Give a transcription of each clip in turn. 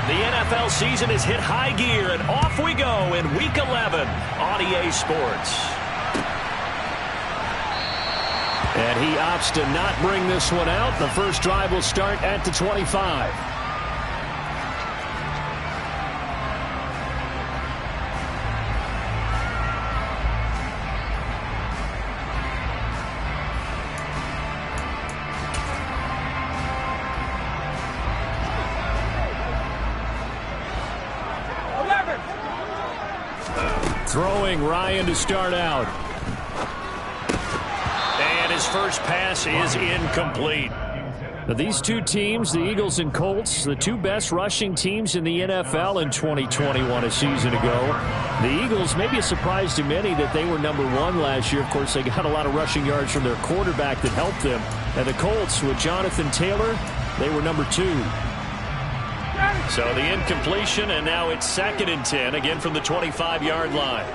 The NFL season has hit high gear, and off we go in Week 11 on EA Sports. And he opts to not bring this one out. The first drive will start at the 25. Throwing Ryan to start out. And his first pass is incomplete. Now, these two teams, the Eagles and Colts, the two best rushing teams in the NFL in 2021 a season ago. The Eagles, maybe a surprise to many that they were number one last year. Of course, they got a lot of rushing yards from their quarterback that helped them. And the Colts, with Jonathan Taylor, they were number two. So the incompletion, and now it's 2nd and 10, again from the 25-yard line.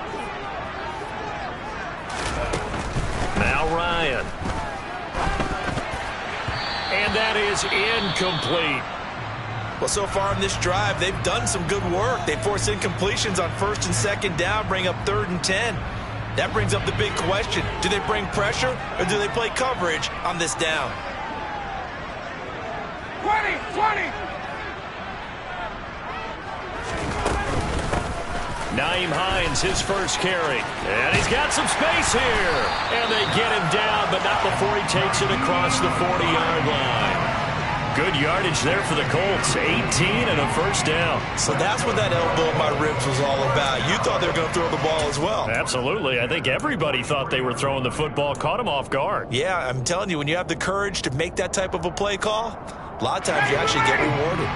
Now Ryan. And that is incomplete. Well, so far in this drive, they've done some good work. They force incompletions on 1st and 2nd down, bring up 3rd and 10. That brings up the big question. Do they bring pressure, or do they play coverage on this down? 20! Nyheim Hines, his first carry. And he's got some space here. And they get him down, but not before he takes it across the 40-yard line. Good yardage there for the Colts. 18 and a first down. So that's what that elbow in my ribs was all about. You thought they were going to throw the ball as well. Absolutely. I think everybody thought they were throwing the football, caught him off guard. Yeah, I'm telling you, when you have the courage to make that type of a play call, a lot of times you actually get rewarded.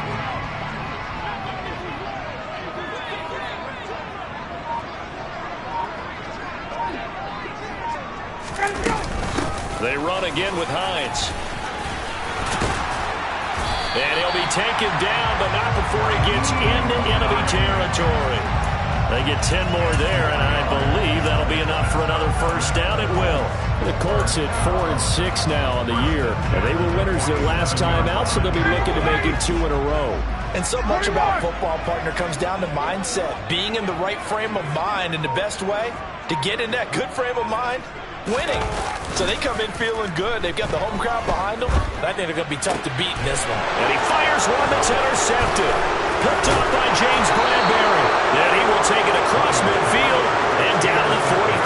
They run again with Hines. And he'll be taken down, but not before he gets into enemy territory. They get 10 more there, and I believe that'll be enough for another first down. It will. The Colts at 4-6 now on the year. And they were winners their last time out, so they'll be looking to make it 2 in a row. And so much about football, partner, comes down to mindset. Being in the right frame of mind, and the best way to get in that good frame of mind, winning. So they come in feeling good. They've got the home crowd behind them. I think they're going to be tough to beat in this one. And he fires one that's intercepted. Picked off by James Bradbury. And he will take it across midfield and down to 45.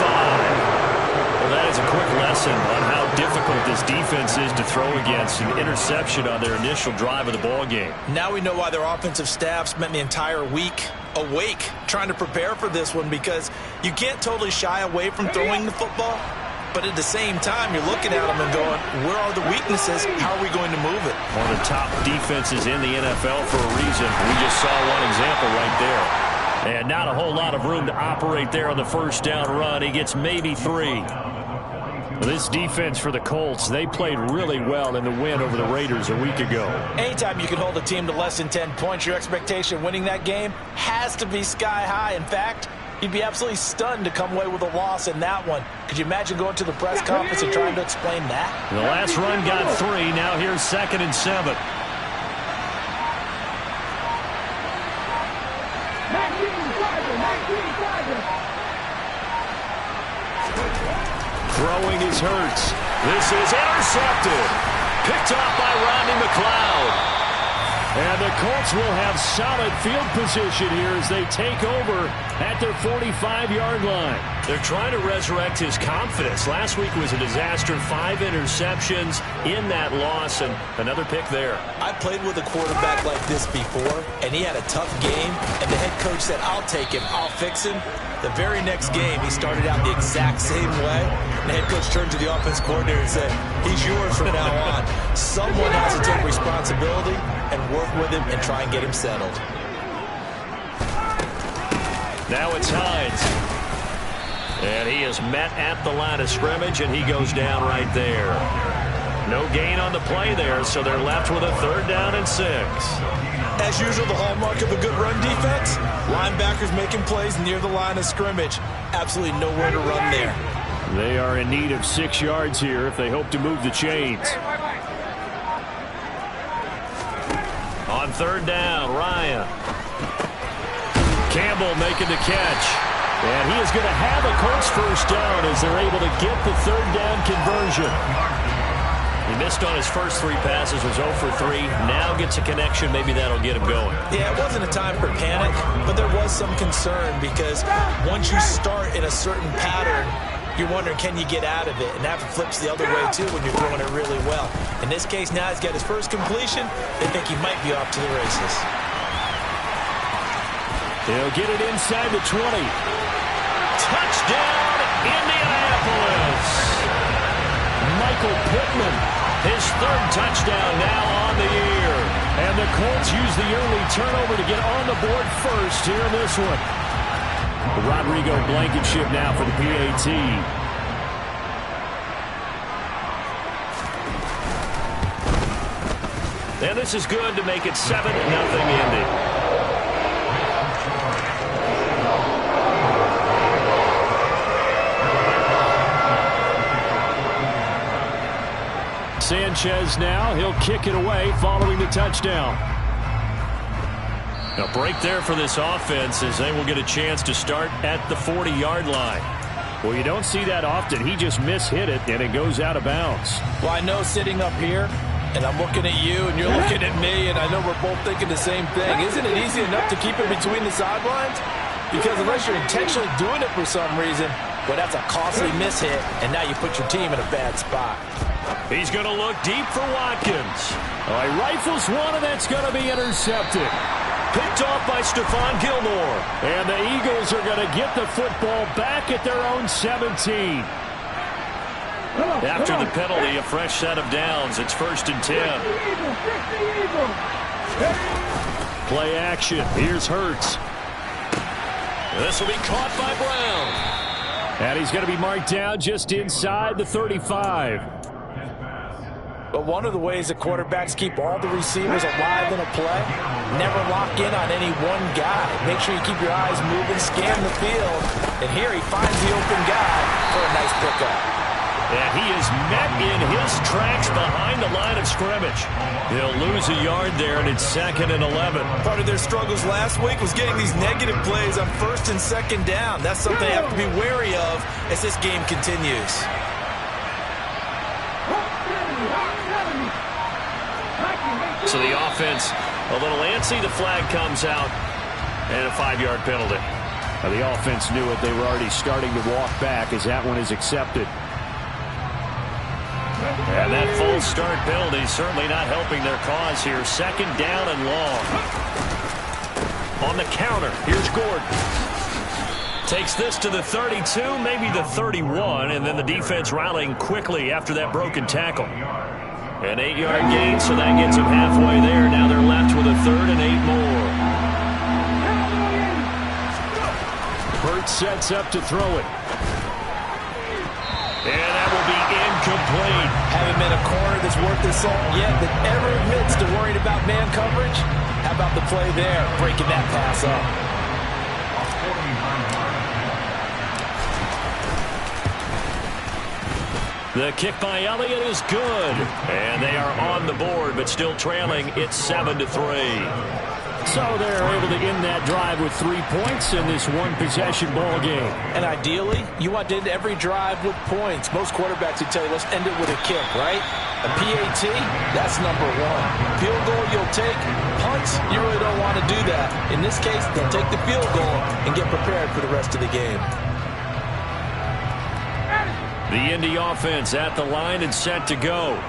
Well, that is a quick lesson on how difficult this defense is to throw against. An interception on their initial drive of the ball game. Now we know why their offensive staff spent the entire week awake trying to prepare for this one, because you can't totally shy away from throwing the football. But at the same time, you're looking at them and going, where are the weaknesses? How are we going to move it? One of the top defenses in the NFL for a reason. We just saw one example right there. And not a whole lot of room to operate there on the first down run. He gets maybe 3. This defense for the Colts, they played really well in the win over the Raiders a week ago. Anytime you can hold a team to less than 10 points, your expectation winning that game has to be sky high. In fact, you'd be absolutely stunned to come away with a loss in that one. Could you imagine going to the press conference and trying to explain that? The last run got 3. Now here's 2nd and 7. Throwing is Hurts. This is intercepted. Picked off by Rodney McLeod. And the Colts will have solid field position here as they take over at their 45-yard line. They're trying to resurrect his confidence. Last week was a disaster. 5 interceptions in that loss, and another pick there. I played with a quarterback like this before, and he had a tough game, and the head coach said, I'll take him, I'll fix him. The very next game, he started out the exact same way. The head coach turned to the offense coordinator and said, he's yours from now on. Someone has to take responsibility and work with him and try and get him settled. Now it's Hines. And he is met at the line of scrimmage, and he goes down right there. No gain on the play there, so they're left with a 3rd down and 6. As usual, the hallmark of a good run defense, linebackers making plays near the line of scrimmage. Absolutely nowhere to run there. They are in need of 6 yards here if they hope to move the chains. On On third down, Ryan. Campbell making the catch. And he is going to have a Colts first down as they're able to get the third down conversion. He missed on his first 3 passes, was 0 for 3. Now gets a connection. Maybe that'll get him going. Yeah, it wasn't a time for panic, but there was some concern because once you start in a certain pattern, you're wondering, can you get out of it? And that flips the other way, too, when you're throwing it really well. In this case, now he's got his first completion. They think he might be off to the races. He'll get it inside the 20. Touchdown, Indianapolis. Michael Pittman, his 3rd touchdown now on the year. And the Colts use the early turnover to get on the board first here in this one. Rodrigo Blankenship now for the PAT. And this is good to make it 7-0 Indy. Sanchez now, he'll kick it away following the touchdown. A break there for this offense as they will get a chance to start at the 40-yard line. Well, you don't see that often. He just mishit it, and it goes out of bounds. Well, I know sitting up here, and I'm looking at you, and you're looking at me, and I know we're both thinking the same thing. Isn't it easy enough to keep it between the sidelines? Because unless you're intentionally doing it for some reason, well, that's a costly mishit, and now you put your team in a bad spot. He's going to look deep for Watkins. Oh, he rifles one, and that's going to be intercepted. Picked off by Stephon Gilmore. And the Eagles are going to get the football back at their own 17. After the penalty, a fresh set of downs. It's 1st and 10. Play action. Here's Hurts. This will be caught by Brown. And he's going to be marked down just inside the 35. But one of the ways that quarterbacks keep all the receivers alive in a play, never lock in on any one guy. Make sure you keep your eyes moving, scan the field, and here he finds the open guy for a nice pickup. And he is met in his tracks behind the line of scrimmage. He'll lose a yard there, and it's 2nd and 11. Part of their struggles last week was getting these negative plays on 1st and 2nd down. That's something they have to be wary of as this game continues. So the offense a little antsy. The flag comes out, and a 5-yard penalty. Now the offense knew it. They were already starting to walk back as that one is accepted. And that false start penalty certainly not helping their cause here. 2nd down and long. On the counter, here's Gordon. Takes this to the 32, maybe the 31, and then the defense rallying quickly after that broken tackle. An 8-yard gain, so that gets him halfway there. Now they're left with a 3rd and 8 more. Hurts sets up to throw it. And that will be incomplete. Haven't been a corner that's worth the salt yet that ever admits to worrying about man coverage. How about the play there, breaking that pass up? The kick by Elliott is good. And they are on the board, but still trailing. It's 7-3. So they're able to end that drive with 3 points in this one-possession ball game. And ideally, you want to end every drive with points. Most quarterbacks would tell you, let's end it with a kick, right? A PAT, that's number 1. Field goal you'll take. Punts, you really don't want to do that. In this case, they'll take the field goal and get prepared for the rest of the game. The Indy offense at the line and set to go.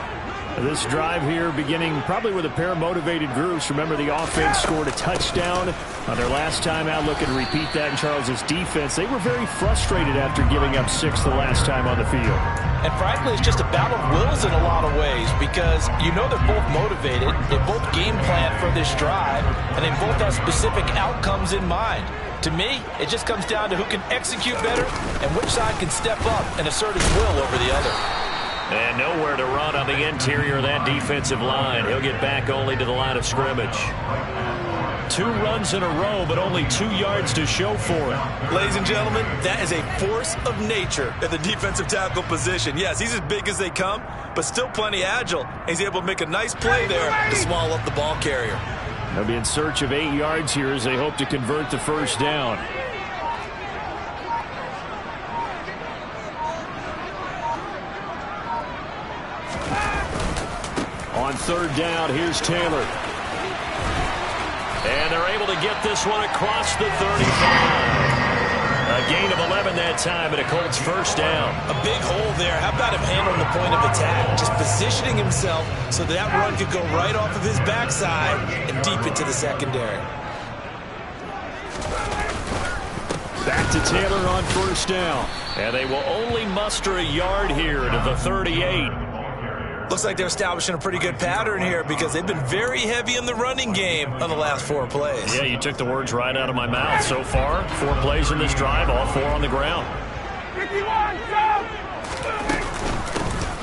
This drive here beginning probably with a pair of motivated groups. Remember, the offense scored a touchdown on their last time out. Looking to repeat that in Charles's defense. They were very frustrated after giving up 6 the last time on the field. And frankly, it's just a battle of wills in a lot of ways because you know they're both motivated. They both game plan for this drive, and they both have specific outcomes in mind. To me, it just comes down to who can execute better and which side can step up and assert his will over the other. And nowhere to run on the interior of that defensive line. He'll get back only to the line of scrimmage. 2 runs in a row, but only 2 yards to show for it. Ladies and gentlemen, that is a force of nature at the defensive tackle position. Yes, he's as big as they come, but still plenty agile. He's able to make a nice play there to swallow up the ball carrier. They'll be in search of 8 yards here as they hope to convert the first down. On third down, here's Taylor. And they're able to get this one across the 35. A gain of 11 that time, and a Colts first down. A big hole there. How about him handling the point of attack? Just positioning himself so that run could go right off of his backside and deep into the secondary. Back to Taylor on first down. And they will only muster a yard here to the 38. Looks like they're establishing a pretty good pattern here because they've been very heavy in the running game on the last 4 plays. Yeah, you took the words right out of my mouth. So far, 4 plays in this drive, all 4 on the ground.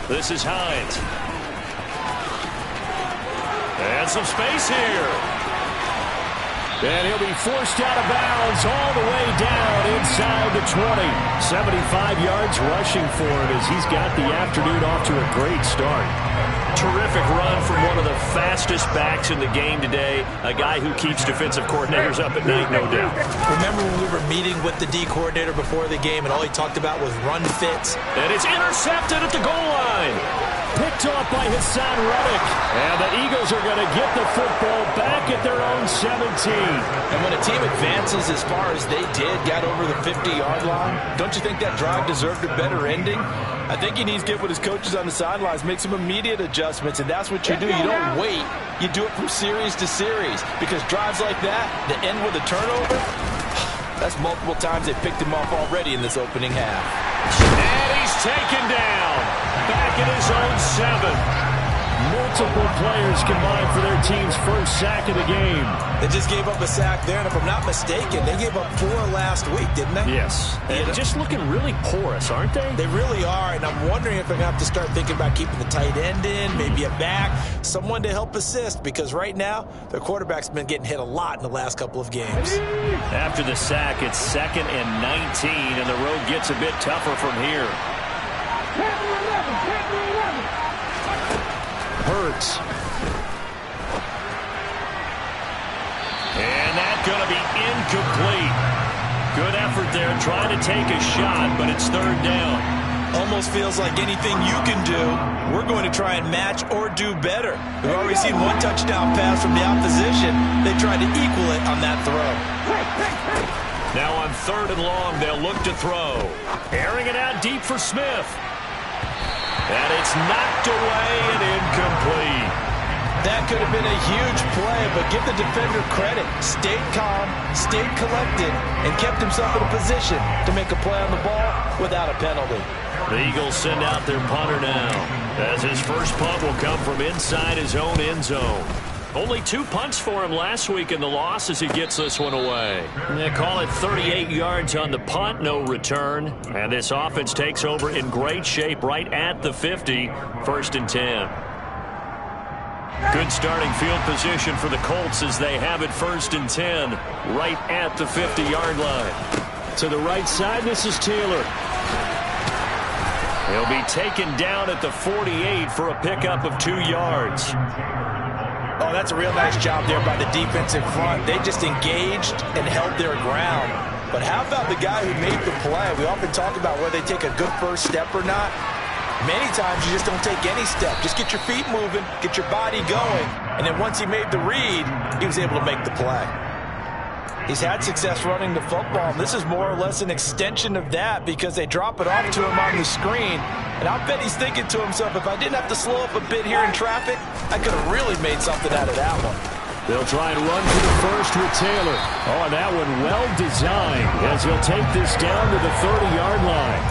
This is Hines. And some space here. And he'll be forced out of bounds all the way down inside the 20. 75 yards rushing for him as he's got the afternoon off to a great start. Terrific run from one of the fastest backs in the game today. A guy who keeps defensive coordinators up at night, no doubt. Remember when we were meeting with the D coordinator before the game and all he talked about was run fits? And it's intercepted at the goal line. Picked off by Hassan Reddick. And the Eagles are going to get the football back at their own 17. And when a team advances as far as they did, got over the 50-yard line, don't you think that drive deserved a better ending? I think he needs to get with his coaches on the sidelines, make some immediate adjustments, and that's what you do. You don't wait. You do it from series to series because drives like that, that end with a turnover, that's multiple times they picked him off already in this opening half. And he's taken down. Back at his own 7. Multiple players combined for their team's first sack of the game. They just gave up a sack there, and if I'm not mistaken, they gave up 4 last week, didn't they? Yes. And just looking really porous, aren't they? They really are, and I'm wondering if they're going to have to start thinking about keeping the tight end in, maybe a back, someone to help assist, because right now, their quarterback's been getting hit a lot in the last couple of games. After the sack, it's 2nd and 19, and the road gets a bit tougher from here. Hurts. And that's going to be incomplete. Good effort there trying to take a shot, but it's 3rd down. Almost feels like anything you can do, we're going to try and match or do better. We've already seen 1 touchdown pass from the opposition. They tried to equal it on that throw. Now on 3rd and long, they'll look to throw. Airing it out deep for Smith. And it's knocked away and incomplete. That could have been a huge play, but give the defender credit. Stayed calm, stayed collected, and kept himself in a position to make a play on the ball without a penalty. The Eagles send out their punter now, as his first punt will come from inside his own end zone. Only 2 punts for him last week in the loss as he gets this one away. They call it 38 yards on the punt, no return. And this offense takes over in great shape right at the 50, 1st and 10. Good starting field position for the Colts as they have it 1st and 10, right at the 50-yard line. To the right side, this is Taylor. He'll be taken down at the 48 for a pickup of 2 yards. Oh, that's a real nice job there by the defensive front. They just engaged and held their ground. But how about the guy who made the play? We often talk about whether they take a good first step or not. Many times you just don't take any step. Just get your feet moving, get your body going, and then once he made the read, he was able to make the play. He's had success running the football, and this is more or less an extension of that because they drop it off to him on the screen. And I'll bet he's thinking to himself, if I didn't have to slow up a bit here in traffic, I could have really made something out of that one. They'll try and run for the first with Taylor. Oh, and that one well designed as he'll take this down to the 30-yard line.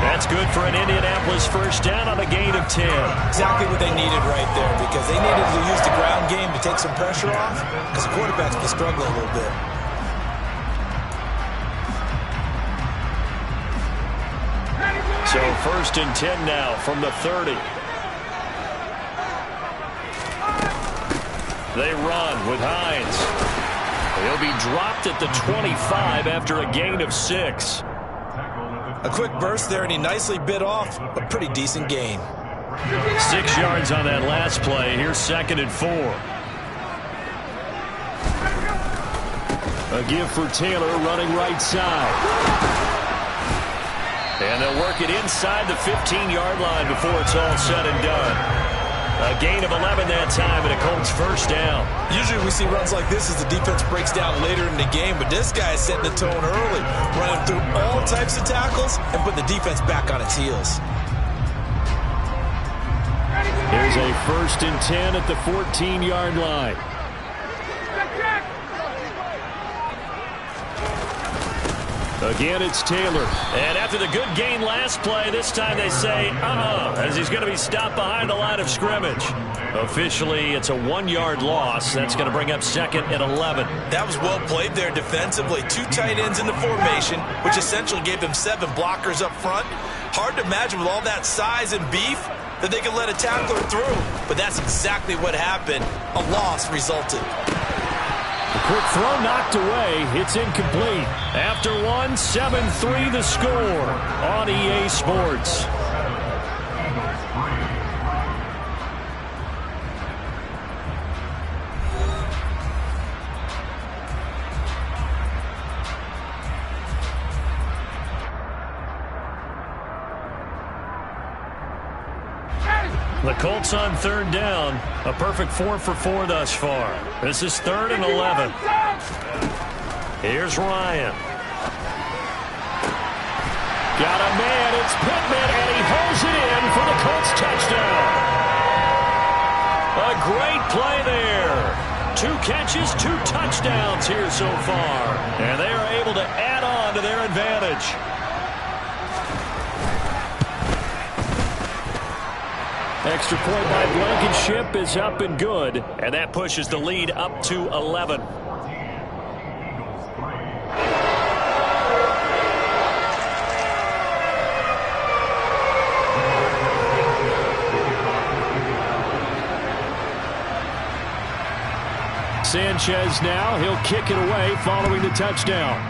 That's good for an Indianapolis first down on a gain of 10. Exactly what they needed right there because they needed to use the ground game to take some pressure off because the quarterback's been struggling a little bit. So 1st and 10 now from the 30. They run with Hines. He'll be dropped at the 25 after a gain of 6. A quick burst there, and he nicely bit off a pretty decent gain. 6 yards on that last play. Here's 2nd and 4. A give for Taylor running right side. And they'll work it inside the 15-yard line before it's all said and done. A gain of 11 that time and a Colts first down. Usually we see runs like this as the defense breaks down later in the game, but this guy is setting the tone early, running through all types of tackles and putting the defense back on its heels. Here's a 1st and 10 at the 14-yard line. Again, it's Taylor. And after the good gain last play, this time they say, as he's going to be stopped behind the line of scrimmage. Officially, it's a 1-yard loss. That's going to bring up 2nd and 11. That was well played there defensively. 2 tight ends in the formation, which essentially gave them 7 blockers up front. Hard to imagine with all that size and beef that they could let a tackler through. But that's exactly what happened. A loss resulted. Quick throw knocked away. It's incomplete. After one, 7-3 the score on EA Sports. The Colts on 3rd down. A perfect 4 for 4 thus far. This is 3rd and 11. Here's Ryan. Got a man. It's Pittman, and he holds it in for the Colts touchdown. A great play there. 2 catches, 2 touchdowns here so far. And they are able to add on to their advantage. Extra point by Blankenship is up and good, and that pushes the lead up to 11. Sanchez now, he'll kick it away following the touchdown.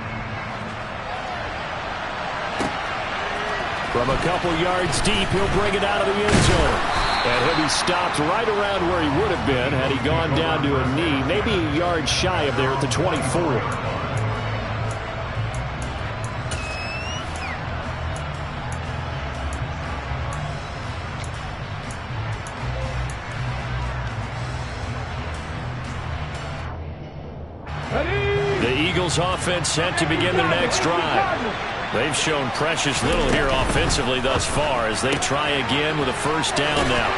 From a couple yards deep, he'll bring it out of the end zone. And he'll be stopped right around where he would have been had he gone down to a knee, maybe a yard shy of there at the 24. The Eagles offense set to begin their next drive. They've shown precious little here offensively thus far as they try again with a 1st down now.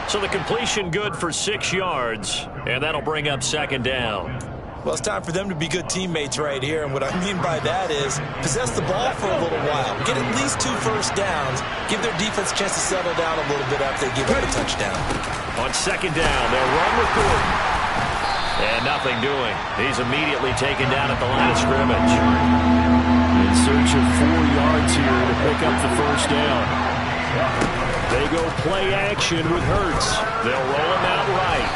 So the completion good for 6 yards, and that'll bring up 2nd down. Well, it's time for them to be good teammates right here, and what I mean by that is possess the ball for a little while. Get at least 2 first downs. Give their defense a chance to settle down a little bit after they give up a touchdown. On 2nd down, they'll run with Gordon. And nothing doing. He's immediately taken down at the line of scrimmage. In search of 4 yards here to pick up the 1st down. They go play action with Hurts. They'll roll him out right.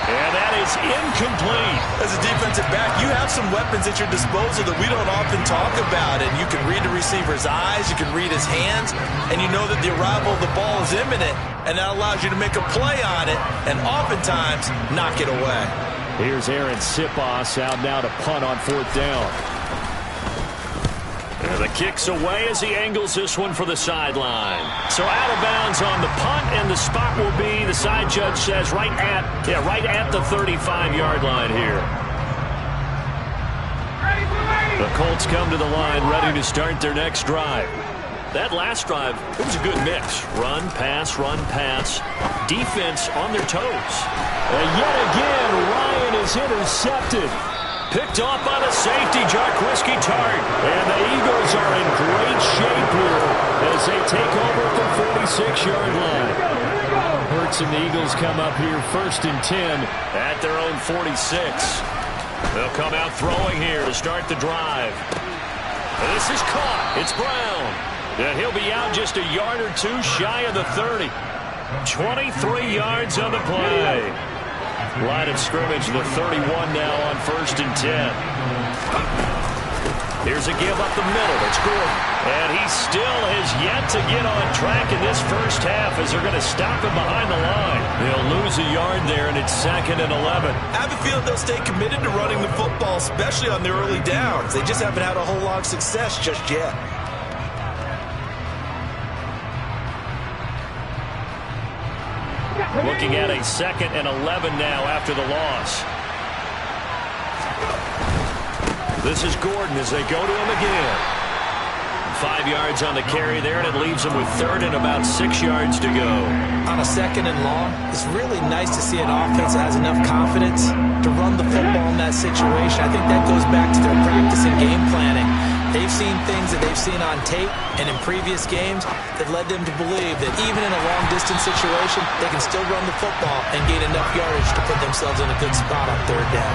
And that is incomplete. As a defensive back, you have some weapons at your disposal that we don't often talk about. And you can read the receiver's eyes, you can read his hands, and you know that the arrival of the ball is imminent. And that allows you to make a play on it and oftentimes knock it away. Here's Aaron Sipos out now to punt on 4th down. And the kick's away as he angles this one for the sideline. So out of bounds on the punt, and the spot will be, the side judge says, right at the 35-yard line here. The Colts come to the line ready to start their next drive. That last drive, it was a good mix. Run, pass, defense on their toes. And yet again, Ryan is intercepted. Picked off by the safety, Jarquiski Tart. And the Eagles are in great shape here as they take over at the 46-yard line. Hurts and the Eagles come up here 1st and 10 at their own 46. They'll come out throwing here to start the drive. This is caught. It's Brown. And he'll be out just a yard or 2 shy of the 30. 23 yards on the play. Line of scrimmage, the 31 now on 1st and 10. Here's a give up the middle. It's Gordon. And he still has yet to get on track in this first half as they're going to stop him behind the line. They'll lose a yard there, and it's 2nd and 11. I have a feeling they'll stay committed to running the football, especially on the early downs. They just haven't had a whole lot of success just yet. Looking at a 2nd and 11 now after the loss. This is Gordon as they go to him again. 5 yards on the carry there, and it leaves him with 3rd and about 6 yards to go. On a 2nd and long, it's really nice to see an offense that has enough confidence to run the football in that situation. I think that goes back to their practice and game planning. They've seen things that they've seen on tape and in previous games that led them to believe that even in a long-distance situation, they can still run the football and gain enough yardage to put themselves in a good spot on 3rd down.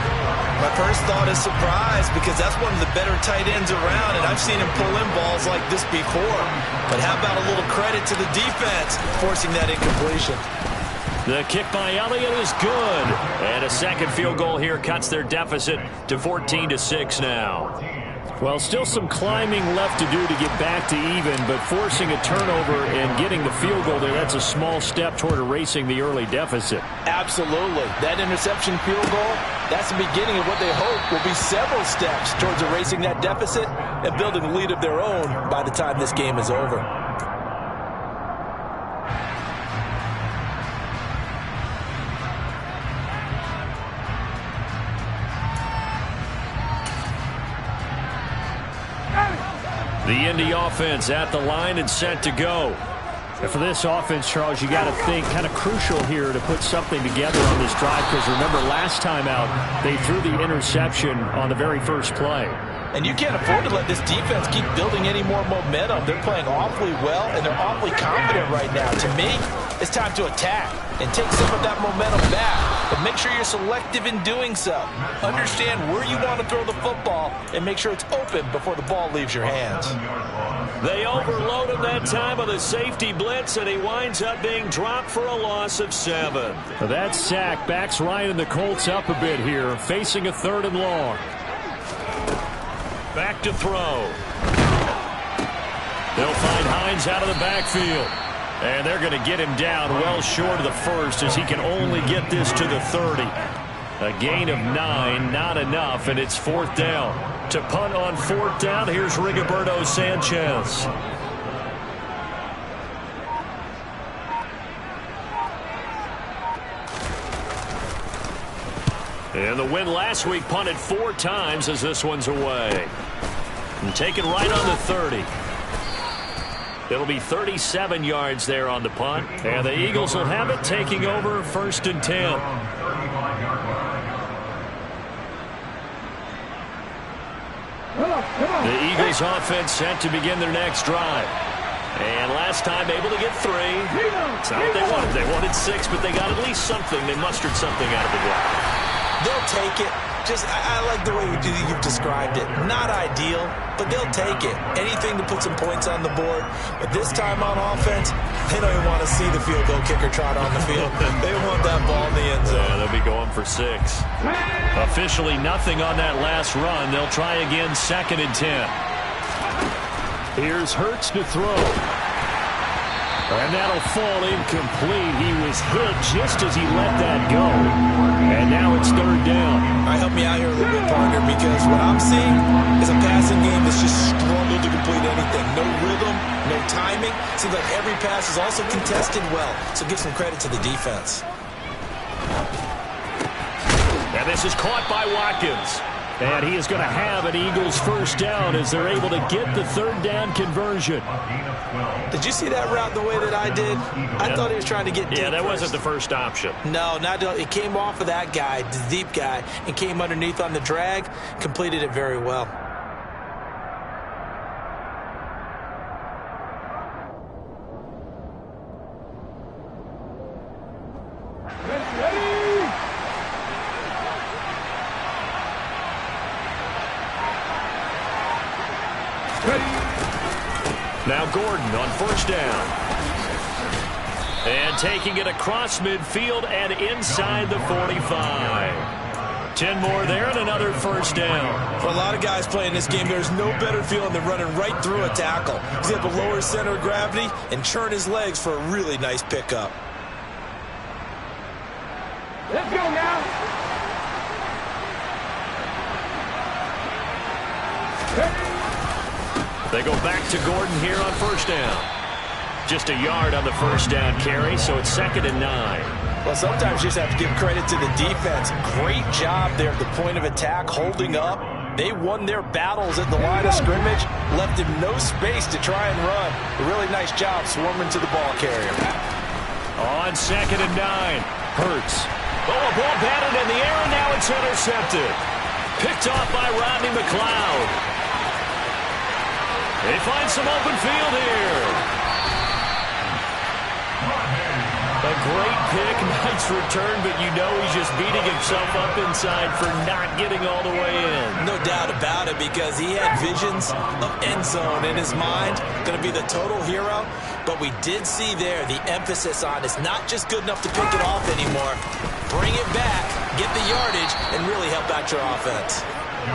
My first thought is surprise because that's one of the better tight ends around, and I've seen him pull in balls like this before. But how about a little credit to the defense forcing that incompletion? The kick by Elliott is good. And a second field goal here cuts their deficit to 14-6 now. Well, still some climbing left to do to get back to even, but forcing a turnover and getting the field goal there, that's a small step toward erasing the early deficit. Absolutely. That interception field goal, that's the beginning of what they hope will be several steps towards erasing that deficit and building a lead of their own by the time this game is over. The Indy offense at the line and set to go. And for this offense, Charles, you got to think kind of crucial here to put something together on this drive because remember last time out they threw the interception on the very first play. And you can't afford to let this defense keep building any more momentum. They're playing awfully well, and they're awfully confident right now. To me, it's time to attack and take some of that momentum back. But make sure you're selective in doing so. Understand where you want to throw the football and make sure it's open before the ball leaves your hands. They overload him that time with a safety blitz, and he winds up being dropped for a loss of 7. That sack backs Ryan and the Colts up a bit here, facing a 3rd and long. Back to throw. They'll find Hines out of the backfield. And they're going to get him down well short of the first as he can only get this to the 30. A gain of 9, not enough, and it's 4th down. To punt on 4th down, here's Rigoberto Sanchez. And the win last week punted 4 times as this one's away. And taken right on the 30. It'll be 37 yards there on the punt. And the Eagles will have it taking over 1st and 10. The Eagles offense set to begin their next drive. And last time able to get 3. It's not what they wanted. They wanted 6, but they got at least something. They mustered something out of the drive. They'll take it. I like the way you've described it. Not ideal, but they'll take it. Anything to put some points on the board. But this time on offense, they don't even want to see the field goal kicker trot on the field. They want that ball in the end zone. Yeah, they'll be going for 6. Officially nothing on that last run. They'll try again 2nd and 10. Here's Hurts to throw. And that'll fall incomplete. He was hit just as he let that go. And now it's 3rd down. All right, help me out here a little bit, partner, because what I'm seeing is a passing game that's just struggled to complete anything. No rhythm, no timing. Seems like every pass is also contested well. So give some credit to the defense. And this is caught by Watkins. And he is going to have an Eagles 1st down as they're able to get the 3rd down conversion. Did you see that route the way that I did? I thought he was trying to get deep. Yeah, that first. wasn't the first option. No, it came off of that guy, the deep guy, and came underneath on the drag, completed it very well. Now Gordon on 1st down. And taking it across midfield and inside the 45. 10 more there and another first down. For a lot of guys playing this game, there's no better feeling than running right through a tackle. He's able to lower his center of gravity and churn his legs for a really nice pickup. Let's go now. They go back to Gordon here on first down. Just a yard on the first down carry, so it's 2nd and 9. Well, sometimes you just have to give credit to the defense. Great job there at the point of attack, holding up. They won their battles at the line of scrimmage, left him no space to try and run. A really nice job swarming to the ball carrier. On 2nd and 9, Hurts. Oh, a ball batted in the air, and now it's intercepted. Picked off by Rodney McLeod. They find some open field here. A great pick, nice return, but you know he's just beating himself up inside for not getting all the way in. No doubt about it, because he had visions of end zone in his mind. Going to be the total hero. But we did see there the emphasis on it's not just good enough to pick it off anymore. Bring it back, get the yardage, and really help out your offense.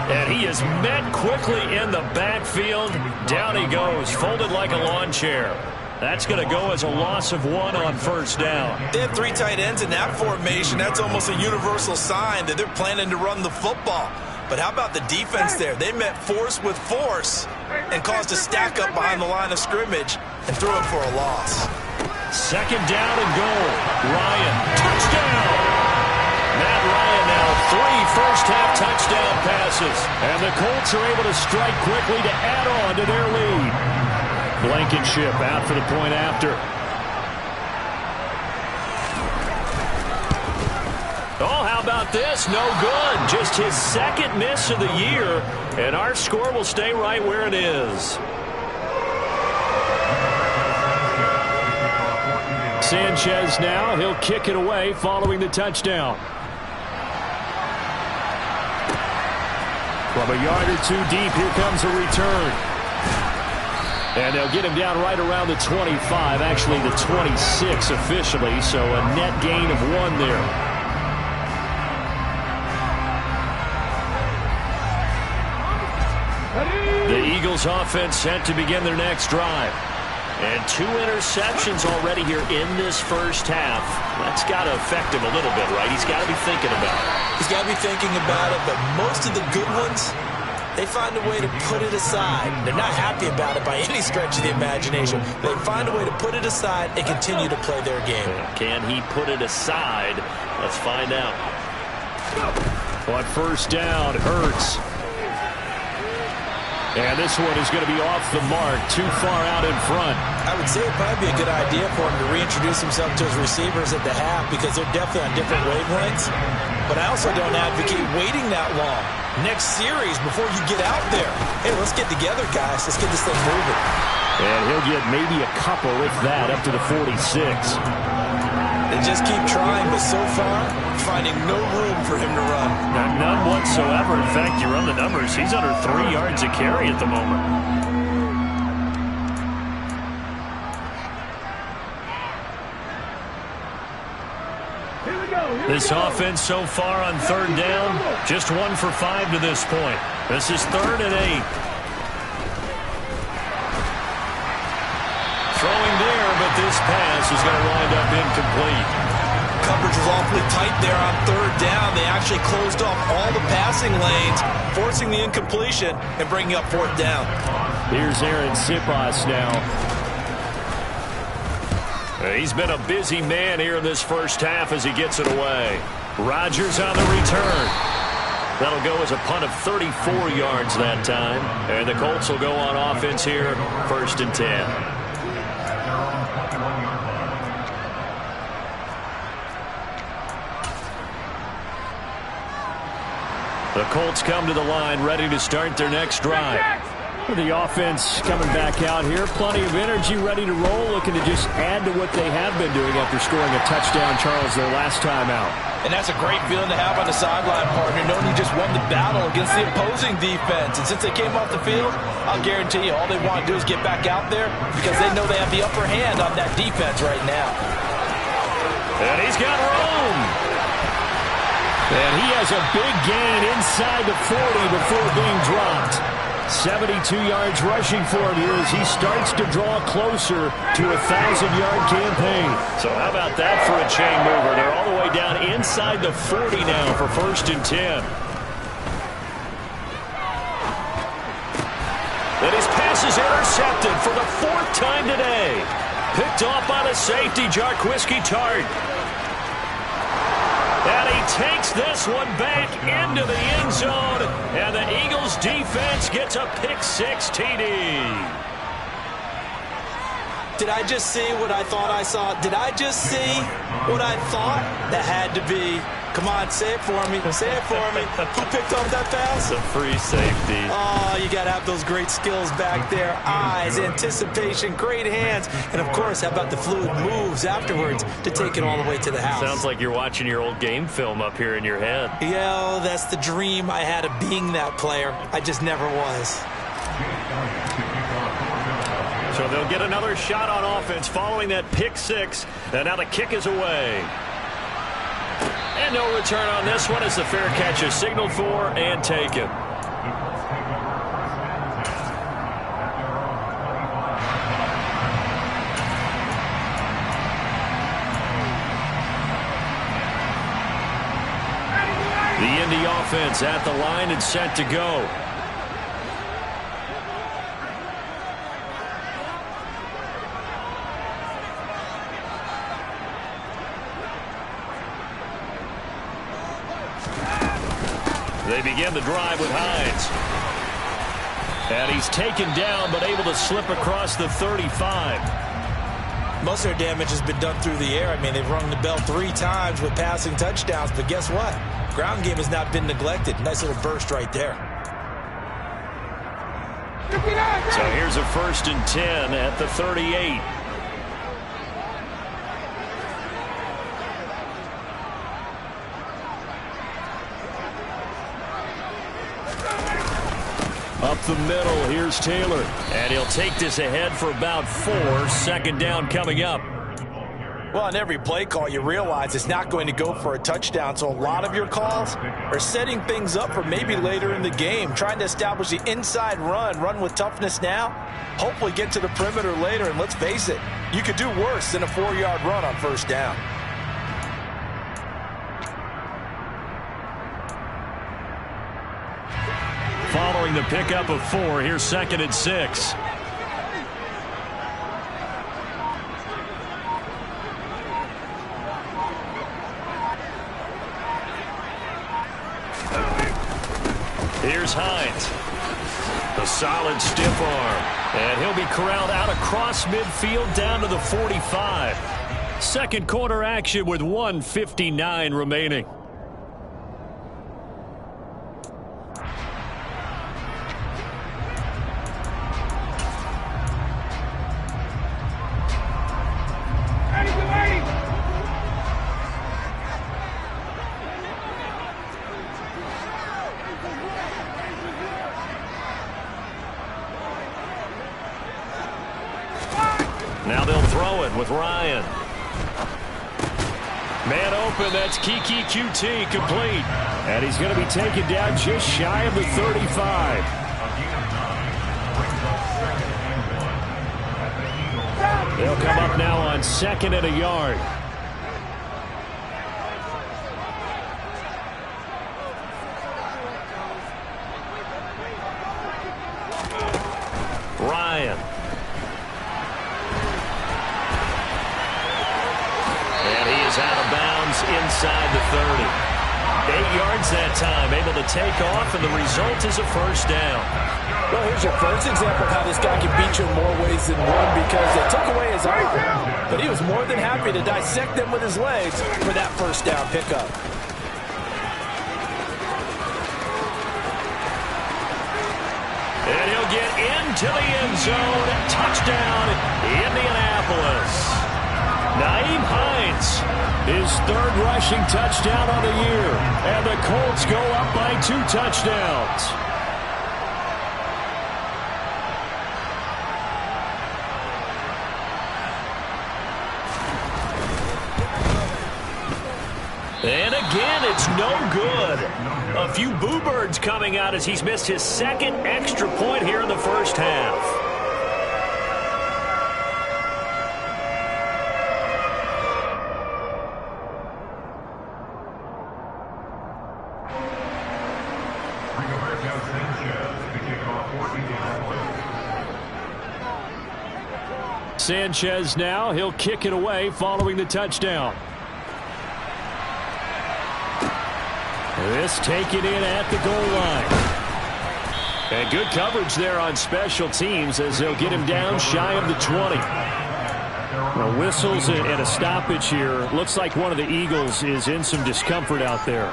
And he is met quickly in the backfield. Down he goes, folded like a lawn chair. That's going to go as a loss of 1 on first down. They have 3 tight ends in that formation. That's almost a universal sign that they're planning to run the football. But how about the defense there? They met force with force and caused a stack up behind the line of scrimmage and threw it for a loss. 2nd down and goal. Ryan, touchdown! Matt Ryan now 3 first-half touchdown passes. And the Colts are able to strike quickly to add on to their lead. Blankenship out for the point after. Oh, how about this? No good. Just his 2nd miss of the year. And our score will stay right where it is. Sanchez now. He'll kick it away following the touchdown. From a yard or 2 deep, here comes a return. And they'll get him down right around the 25, actually the 26 officially, so a net gain of 1 there. The Eagles offense set to begin their next drive. And 2 interceptions already here in this first half. That's got to affect him a little bit, right? He's got to be thinking about it. He's got to be thinking about it, but most of the good ones, they find a way to put it aside. They're not happy about it by any stretch of the imagination. They find a way to put it aside and continue to play their game. Can he put it aside? Let's find out. On first down, Hurts. And this one is going to be off the mark, too far out in front. I would say it would probably be a good idea for him to reintroduce himself to his receivers at the half because they're definitely on different wavelengths. But I also don't advocate waiting that long. Next series, before you get out there, hey, let's get together, guys. Let's get this thing moving. And he'll get maybe a couple, if that, up to the 46. They just keep trying, but so far, finding no room for him to run. None whatsoever. In fact, you run the numbers. He's under 3 yards a carry at the moment. This offense so far on 3rd down, just 1 for 5 to this point. This is 3rd and 8. Throwing there, but this pass is going to wind up incomplete. Coverage was awfully tight there on 3rd down. They actually closed off all the passing lanes, forcing the incompletion and bringing up 4th down. Here's Aaron Sipas now. He's been a busy man here in this first half as he gets it away. Rodgers on the return. That'll go as a punt of 34 yards that time. And the Colts will go on offense here, 1st and 10. The Colts come to the line ready to start their next drive. The offense coming back out here. Plenty of energy, ready to roll, looking to just add to what they have been doing after scoring a touchdown, Charles, their last time out. And that's a great feeling to have on the sideline, partner, knowing you just won the battle against the opposing defense. And since they came off the field, I'll guarantee you all they want to do is get back out there because they know they have the upper hand on that defense right now. And he's got room. And he has a big gain inside the 40 before being dropped. 72 yards rushing for him here as he starts to draw closer to a 1,000-yard campaign. So how about that for a chain mover? They're all the way down inside the 40 now for 1st and 10. And his pass is intercepted for the 4th time today. Picked off by the safety, Jarquiski Tart. And he takes this one back into the end zone. And the Eagles defense gets a pick-6 TD. Did I just see what I thought I saw? Did I just see what I thought? That had to be. Come on, say it for me. Say it for me. Who picked off that pass? It's a free safety. Oh, you got to have those great skills back there. Eyes, anticipation, great hands. And, of course, how about the fluid moves afterwards to take it all the way to the house? Sounds like you're watching your old game film up here in your head. Yeah, that's the dream I had of being that player. I just never was. So they'll get another shot on offense following that pick-6. And now the kick is away. And no return on this one as the fair catch is signaled for and taken. The Indy offense at the line and set to go. They begin the drive with Hines. And he's taken down but able to slip across the 35. Most of their damage has been done through the air. I mean, they've rung the bell 3 times with passing touchdowns, but guess what? Ground game has not been neglected. Nice little burst right there. So here's a 1st and 10 at the 38. Up the middle, here's Taylor. And he'll take this ahead for about 4. 2nd down coming up. Well, on every play call, you realize it's not going to go for a touchdown. So a lot of your calls are setting things up for maybe later in the game, trying to establish the inside run with toughness now, hopefully get to the perimeter later. And let's face it, you could do worse than a 4-yard run on 1st down. Following the pickup of 4, here's 2nd and 6. Here's Hines. The solid stiff arm. And he'll be corralled out across midfield down to the 45. 2nd quarter action with 1:59 remaining. Now they'll throw it with Ryan. Man open, that's Kiki QT complete. And he's going to be taken down just shy of the 35. They'll come up now on 2nd and a yard. Ryan. Out of bounds inside the 30. 8 yards that time, able to take off, and the result is a 1st down. Well, here's your first example of how this guy can beat you in more ways than one, because they took away his arm, but he was more than happy to dissect them with his legs for that 1st down pickup. And he'll get into the end zone. Touchdown, Indianapolis. Nyheim Hines, his 3rd rushing touchdown on the year. And the Colts go up by 2 touchdowns. And a again. It's no good. A few boo birds coming out as he's missed his second extra point here in the first half. Sanchez now, he'll kick it away following the touchdown. This taken in at the goal line. And good coverage there on special teams as they'll get him down shy of the 20. Well, whistles and a stoppage here. Looks like one of the Eagles is in some discomfort out there.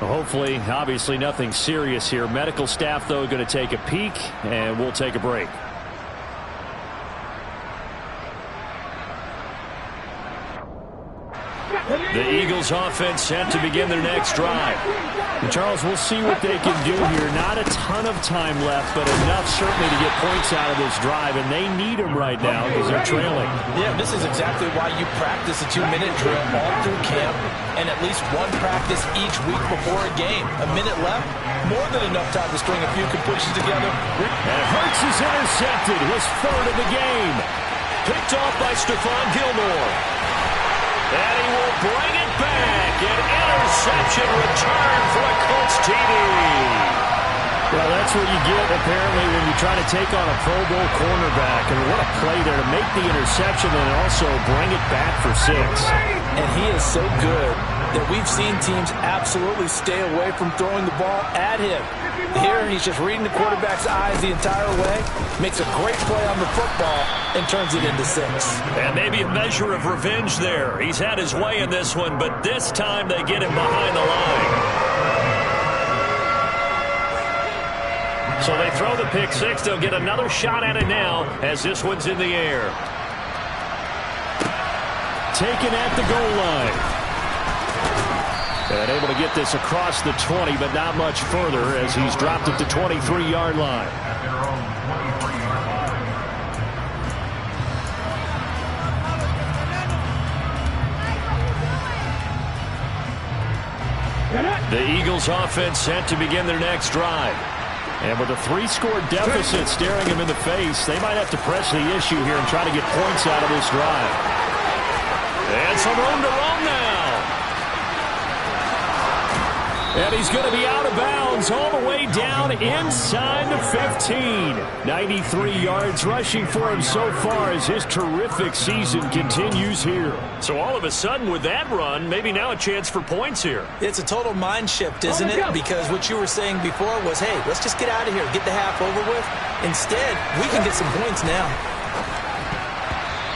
Well, hopefully, obviously nothing serious here. Medical staff, though, going to take a peek, and we'll take a break. The Eagles offense set to begin their next drive. And Charles, we'll see what they can do here. Not a ton of time left, but enough certainly to get points out of this drive, and they need them right now because they're trailing. Yeah, this is exactly why you practice a 2-minute drill all through camp and at least one practice each week before a game. A minute left, more than enough time to string a few completions together. And Hurts is intercepted, his third of the game. Picked off by Stephon Gilmore. And he will bring it back. An interception return for a Colts TD. Well, that's what you get, apparently, when you try to take on a Pro Bowl cornerback. And what a play there to make the interception and also bring it back for 6. And he is so good that we've seen teams absolutely stay away from throwing the ball at him. Here, he's just reading the quarterback's eyes the entire way, makes a great play on the football, and turns it into 6. And maybe a measure of revenge there. He's had his way in this one, but this time they get him behind the line. So they throw the pick 6. They'll get another shot at it now as this one's in the air. Taken at the goal line. And able to get this across the 20, but not much further as he's dropped at the 23-yard line. The Eagles offense set to begin their next drive. And with a 3-score deficit staring him in the face, they might have to press the issue here and try to get points out of this drive. And some room to run now. And he's going to be out of bounds all the way down inside the 15. 93 yards rushing for him so far as his terrific season continues here. So all of a sudden with that run, maybe now a chance for points here. It's a total mind shift, isn't it? Because what you were saying before was, hey, let's just get out of here, get the half over with. Instead, we can get some points now.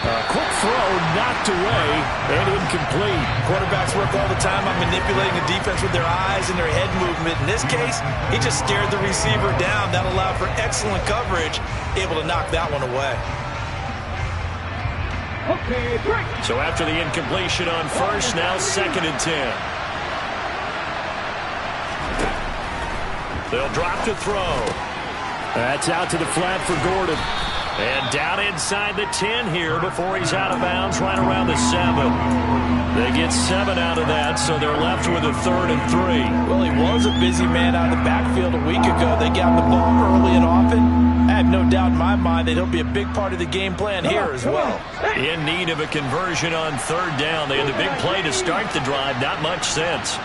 Quick throw knocked away and incomplete. Quarterbacks work all the time on manipulating the defense with their eyes and their head movement. In this case, he just stared the receiver down. That allowed for excellent coverage, able to knock that one away. Okay, break. So after the incompletion on first, now 2nd and 10. They'll drop to throw. That's out to the flat for Gordon. And down inside the 10 here before he's out of bounds right around the 7. They get 7 out of that, so they're left with a 3rd and 3. Well, he was a busy man out of the backfield a week ago. They got him the ball early and often. I have no doubt in my mind that he'll be a big part of the game plan here as well. In need of a conversion on 3rd down. They had the big play to start the drive. Not much sense.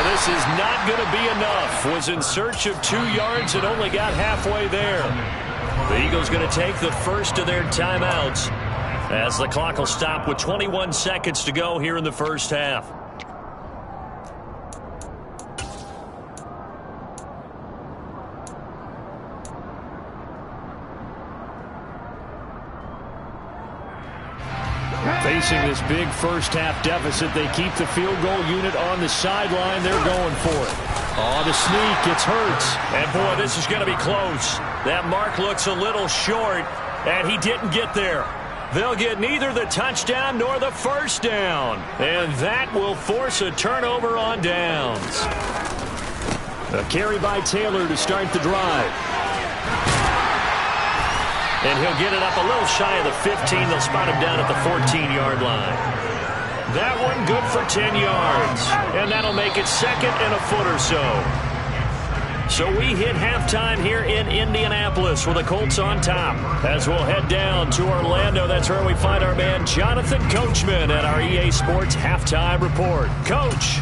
This is not going to be enough. Was in search of 2 yards and only got halfway there. The Eagles going to take the first of their timeouts as the clock will stop with 21 seconds to go here in the first half. Facing this big first-half deficit, they keep the field goal unit on the sideline. They're going for it. Oh, the sneak. It's Hurts. And, boy, this is going to be close. That mark looks a little short, and he didn't get there. They'll get neither the touchdown nor the first down. And that will force a turnover on downs. A carry by Taylor to start the drive. And he'll get it up a little shy of the 15. They'll spot him down at the 14-yard line. That one good for 10 yards. And that'll make it second and a foot or so. So we hit halftime here in Indianapolis with the Colts on top. As we'll head down to Orlando, that's where we find our man Jonathan Coachman at our EA Sports Halftime Report. Coach.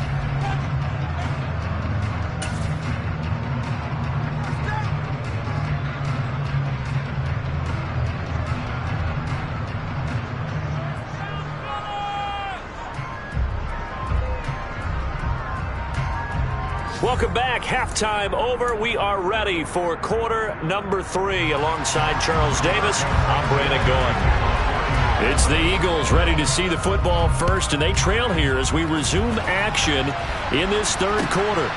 Welcome back. Halftime over. We are ready for quarter number 3 alongside Charles Davis. I'm Brandon Gaughan. It's the Eagles ready to see the football first, and they trail here as we resume action in this third quarter.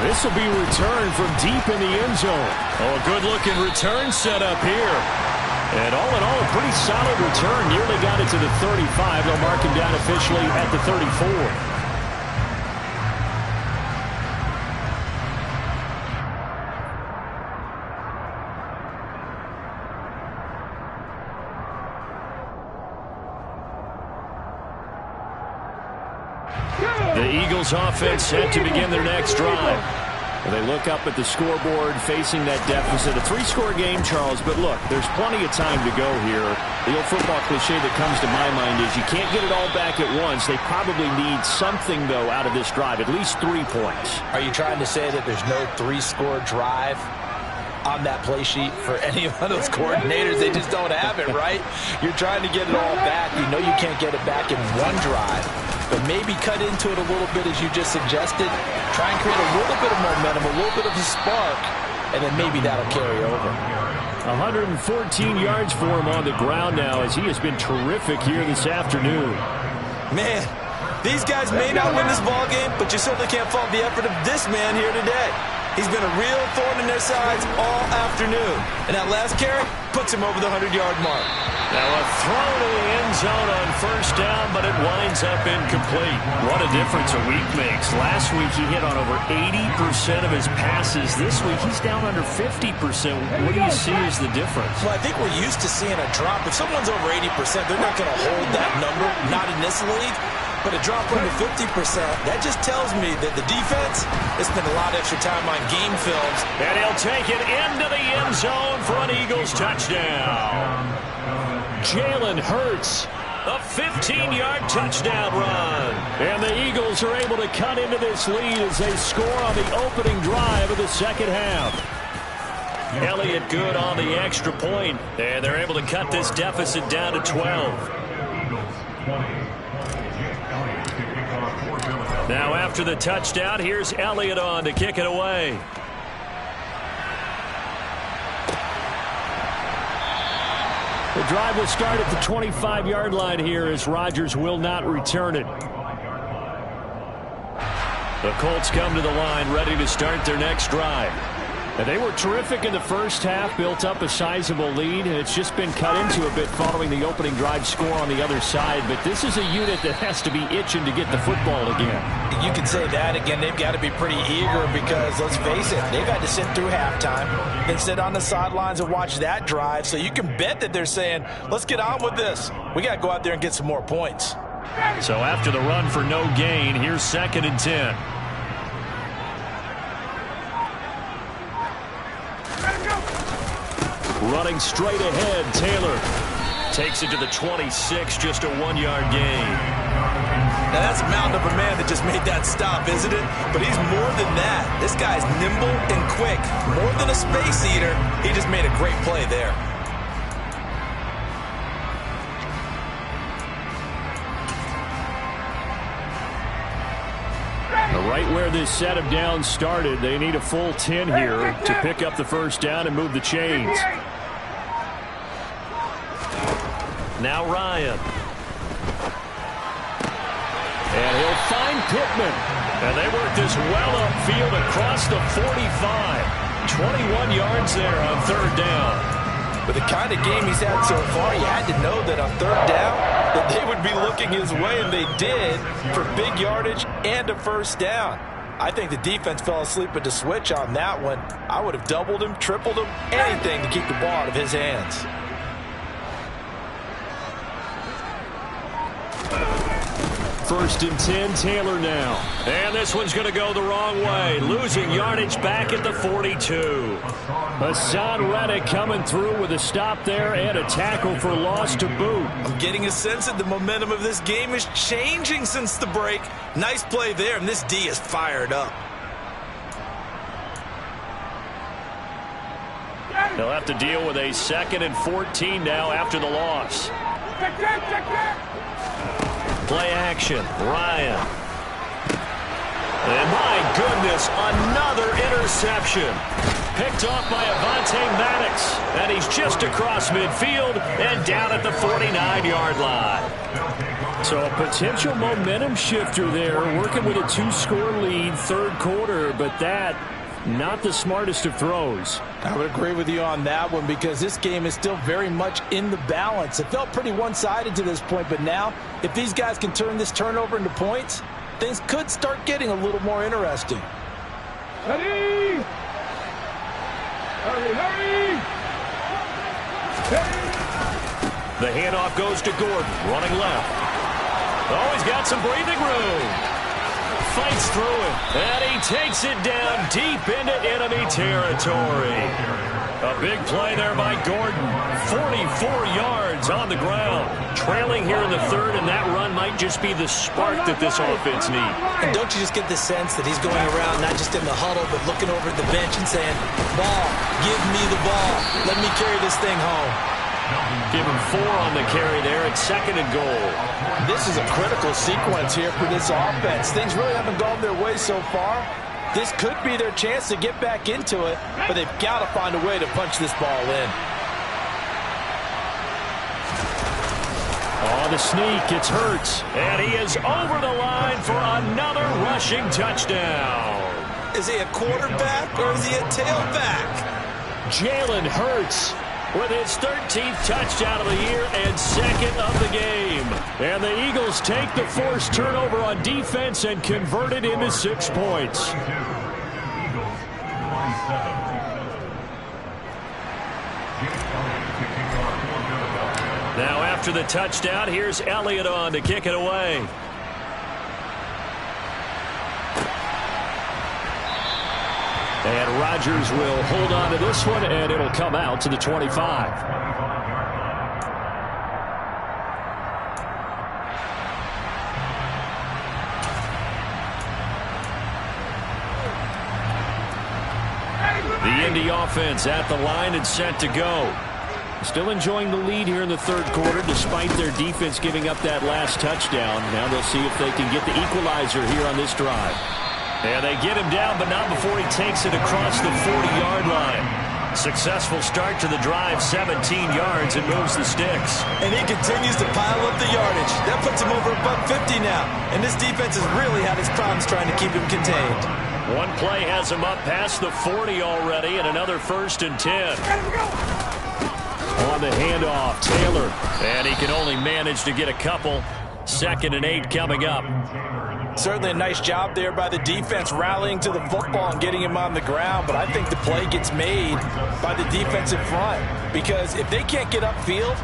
This will be returned from deep in the end zone. Oh, a good-looking return set up here. And all in all, a pretty solid return. Nearly got it to the 35. They'll mark him down officially at the 34. The Eagles offense set to begin their next drive. And they look up at the scoreboard facing that deficit. A 3-score game, Charles, but look, there's plenty of time to go here. The old football cliche that comes to my mind is you can't get it all back at once. They probably need something, though, out of this drive, at least 3 points. Are you trying to say that there's no 3-score drive on that play sheet for any of those coordinators? They just don't have it, right? You're trying to get it all back. You know you can't get it back in one drive. But maybe cut into it a little bit, as you just suggested. Try and create a little bit of momentum, a little bit of a spark, and then maybe that'll carry over. 114 yards for him on the ground now, as he has been terrific here this afternoon. Man, these guys may not win this ball game, but you certainly can't fault the effort of this man here today. He's been a real thorn in their sides all afternoon. And that last carry puts him over the 100-yard mark. Now a throw to the end zone on first down, but it winds up incomplete. What a difference a week makes. Last week he hit on over 80% of his passes. This week he's down under 50%. What do you see as the difference? Well, I think we're used to seeing a drop. If someone's over 80%, they're not going to hold that number, not in this league. But a drop under 50%, that just tells me that the defense has spent a lot of extra time on game films. And he'll take it into the end zone for an Eagles touchdown. Jalen Hurts, a 15-yard touchdown run. And the Eagles are able to cut into this lead as they score on the opening drive of the second half. Elliott good on the extra point, and they're able to cut this deficit down to 12. Now after the touchdown, here's Elliott on to kick it away. The drive will start at the 25-yard line here as Rodgers will not return it. The Colts come to the line ready to start their next drive. And they were terrific in the first half, built up a sizable lead, and it's just been cut into a bit following the opening drive score on the other side. But this is a unit that has to be itching to get the football again. You can say that again. They've got to be pretty eager because, let's face it, they've had to sit through halftime, then sit on the sidelines and watch that drive. So you can bet that they're saying, let's get on with this. We got to go out there and get some more points. So after the run for no gain, here's 2nd and 10. Running straight ahead, Taylor takes it to the 26, just a 1-yard gain. Now that's a mountain of a man that just made that stop, isn't it? But he's more than that. This guy's nimble and quick. More than a space eater, he just made a great play there. Right where this set of downs started, they need a full 10 here to pick up the first down and move the chains. Now Ryan. And he'll find Pittman. And they work this well upfield across the 45. 21 yards there on 3rd down. With the kind of game he's had so far, you had to know that on 3rd down that they would be looking his way, and they did, for big yardage and a first down. I think the defense fell asleep at the switch on that one. I would have doubled him, tripled him, anything to keep the ball out of his hands. first and 10, Taylor now. And this one's going to go the wrong way. Losing yardage back at the 42. Hassan Reddick coming through with a stop there and a tackle for loss to boot. I'm getting a sense that the momentum of this game is changing since the break. Nice play there, and this D is fired up. They'll have to deal with a 2nd and 14 now after the loss. Play action. Ryan. And my goodness, another interception. Picked off by Avonte Maddox. And he's just across midfield and down at the 49-yard line. So a potential momentum shifter there, working with a 2-score lead, third quarter, but that not the smartest of throws. I would agree with you on that one because this game is still very much in the balance. It felt pretty one-sided to this point, but now if these guys can turn this turnover into points, things could start getting a little more interesting. Hurry! Hurry, hurry! The handoff goes to Gordon, running left. Oh, he's got some breathing room. Fights through it, and he takes it down deep into enemy territory. A big play there by Gordon. 44 yards on the ground. Trailing here in the third, and that run might just be the spark that this offense needs. And don't you just get the sense that he's going around not just in the huddle, but looking over at the bench and saying, ball, give me the ball. Let me carry this thing home. Give him 4 on the carry there at 2nd and goal. This is a critical sequence here for this offense. Things really haven't gone their way so far. This could be their chance to get back into it, but they've got to find a way to punch this ball in. Oh, the sneak, it's Hurts, and he is over the line for another rushing touchdown. Is he a quarterback or is he a tailback? Jalen Hurts with his 13th touchdown of the year and 2nd of the game. And the Eagles take the forced turnover on defense and convert it into 6 points. Now after the touchdown, here's Elliott on to kick it away. And Rodgers will hold on to this one, and it'll come out to the 25. The Indy offense at the line and set to go. Still enjoying the lead here in the third quarter, despite their defense giving up that last touchdown. Now they'll see if they can get the equalizer here on this drive. And they get him down, but not before he takes it across the 40-yard line. Successful start to the drive, 17 yards, and moves the sticks. And he continues to pile up the yardage. That puts him over above 50 now. And this defense has really had its problems trying to keep him contained. One play has him up past the 40 already, and another 1st and 10. On the handoff, Taylor. And he can only manage to get a couple. 2nd and 8 coming up. Certainly a nice job there by the defense rallying to the football and getting him on the ground, but I think the play gets made by the defense in front because if they can't get upfield,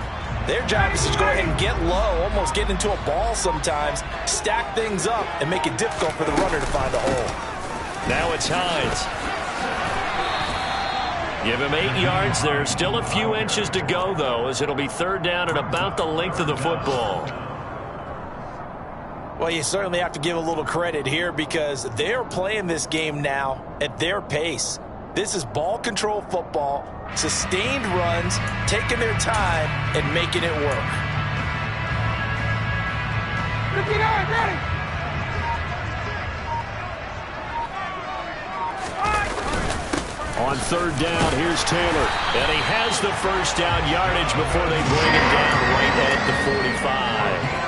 their job is to go ahead and get low, almost get into a ball sometimes, stack things up, and make it difficult for the runner to find a hole. Now it's Hines. Give him 8 yards there. Still a few inches to go, though, as it'll be 3rd down and about the length of the football. Well, you certainly have to give a little credit here because they're playing this game now at their pace. This is ball control football, sustained runs, taking their time, and making it work. Ready! On 3rd down, here's Taylor. And he has the 1st down yardage before they bring him down right at the 45.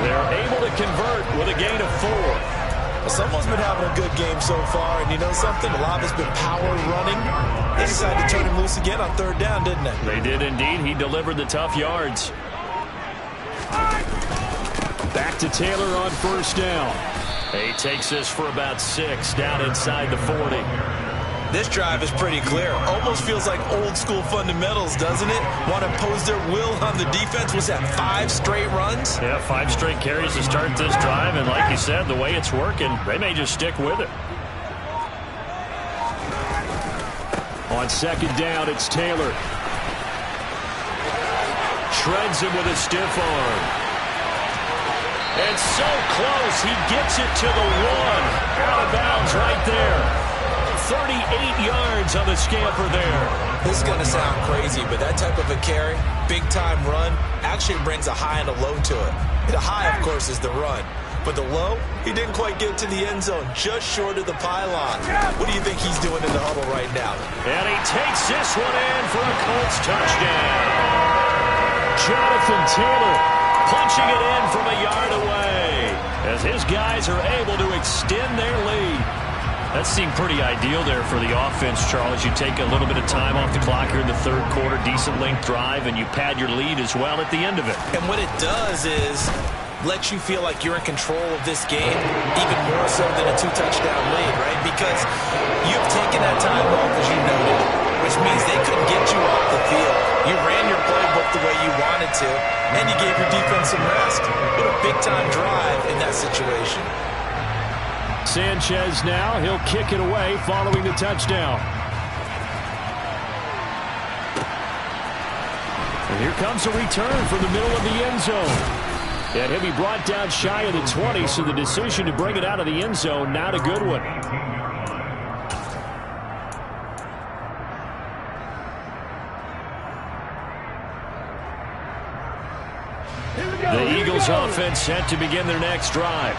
They're able to convert with a gain of 4. Someone's been having a good game so far, and you know something? A lot has been power running. They decided to turn him loose again on 3rd down, didn't they? They did indeed. He delivered the tough yards. Back to Taylor on 1st down. He takes this for about 6 down inside the 40. This drive is pretty clear. Almost feels like old school fundamentals, doesn't it? Want to impose their will on the defense. Was that 5 straight runs? Yeah, 5 straight carries to start this drive. And like you said, the way it's working, they may just stick with it. On second down, it's Taylor. Shreds him with a stiff arm. And so close, he gets it to the 1. Out of bounds right there. 38 yards on the scamper there. This is going to sound crazy, but that type of a carry, big-time run, actually brings a high and a low to it. The high, of course, is the run. But the low, he didn't quite get to the end zone, just short of the pylon. What do you think he's doing in the huddle right now? And he takes this one in for a Colts touchdown. Jonathan Taylor punching it in from a yard away as his guys are able to extend their lead. That seemed pretty ideal there for the offense, Charles. You take a little bit of time off the clock here in the third quarter, decent length drive, and you pad your lead as well at the end of it. And what it does is let you feel like you're in control of this game, even more so than a 2-touchdown lead, right? Because you've taken that time off, as you noted, which means they couldn't get you off the field. You ran your playbook the way you wanted to, and you gave your defense some rest. What a big-time drive in that situation. Sanchez now, he'll kick it away following the touchdown. And here comes a return from the middle of the end zone. And he'll be brought down shy of the 20, so the decision to bring it out of the end zone, not a good one. The Eagles offense set to begin their next drive.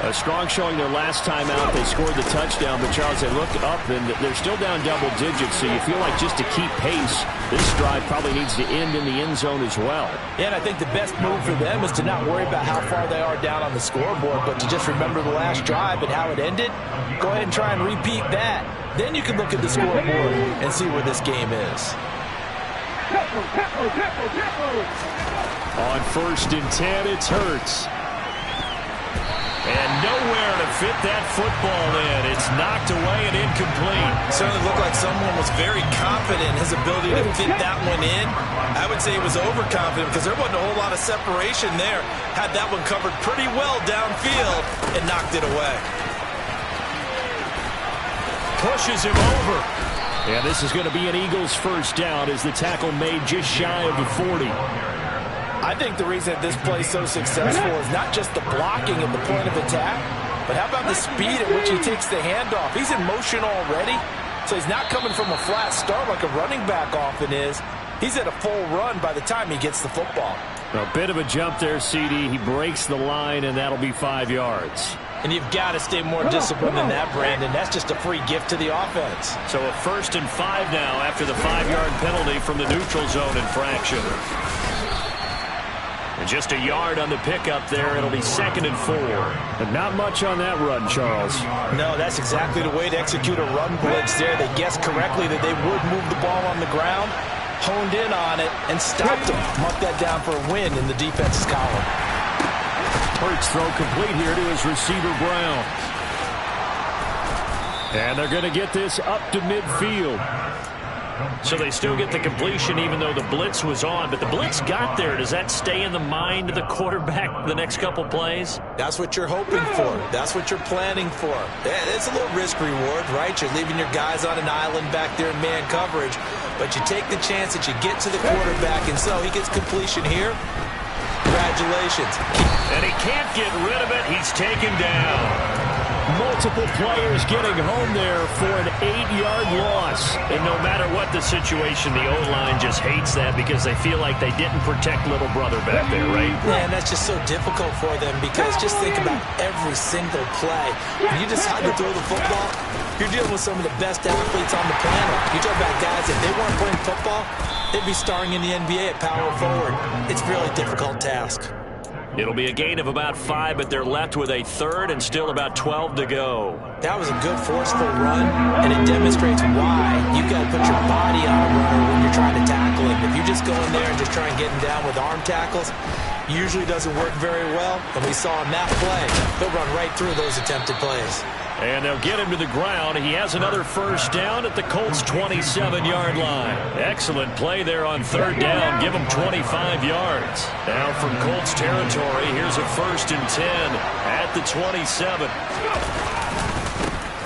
A strong showing their last time out. They scored the touchdown, but Charles, they look up and they're still down double digits, so you feel like just to keep pace, this drive probably needs to end in the end zone as well. Yeah, and I think the best move for them is to not worry about how far they are down on the scoreboard, but to just remember the last drive and how it ended. Go ahead and try and repeat that. Then you can look at the scoreboard and see where this game is. On 1st and 10, it's Hurts. And nowhere to fit that football in. It's knocked away and incomplete. Certainly looked like someone was very confident in his ability to fit that one in. I would say he was overconfident because there wasn't a whole lot of separation there. Had that one covered pretty well downfield and knocked it away. Pushes him over. And this is going to be an Eagles first down as the tackle made just shy of the 40. I think the reason that this play is so successful is not just the blocking at the point of attack, but how about the speed at which he takes the handoff? He's in motion already, so he's not coming from a flat start like a running back often is. He's at a full run by the time he gets the football. A bit of a jump there, CD. He breaks the line, and that'll be 5 yards. And you've got to stay more disciplined than that, Brandon. That's just a free gift to the offense. So a 1st and 5 now after the 5-yard penalty from the neutral zone infraction. And just a yard on the pickup there. It'll be 2nd and 4. And not much on that run, Charles. No, that's exactly the way to execute a run blitz there. They guessed correctly that they would move the ball on the ground, honed in on it, and stopped them. Mark that down for a win in the defense's column. Hurts throw complete here to his receiver, Brown. And they're going to get this up to midfield. So they still get the completion even though the blitz was on. But the blitz got there. Does that stay in the mind of the quarterback the next couple plays? That's what you're hoping for. That's what you're planning for. It's a little risk-reward, right? You're leaving your guys on an island back there in man coverage. But you take the chance that you get to the quarterback, and so he gets completion here. Congratulations. And he can't get rid of it. He's taken down. Multiple players getting home there for an 8-yard loss. And no matter what the situation, the O-line just hates that because they feel like they didn't protect little brother back there, right? Yeah, and that's just so difficult for them because just think about every single play. When you decide to throw the football, you're dealing with some of the best athletes on the planet. You talk about guys, if they weren't playing football, they'd be starring in the NBA at power forward. It's a really difficult task. It'll be a gain of about 5, but they're left with a 3rd and still about 12 to go. That was a good, forceful run, and it demonstrates why you've got to put your body on a runner when you're trying to tackle him. If you just go in there and just try and get him down with arm tackles, usually doesn't work very well. And we saw in that play, he'll run right through those attempted plays. And they'll get him to the ground. He has another first down at the Colts' 27-yard line. Excellent play there on third down. Give him 25 yards. Now from Colts territory, here's a 1st and 10 at the 27.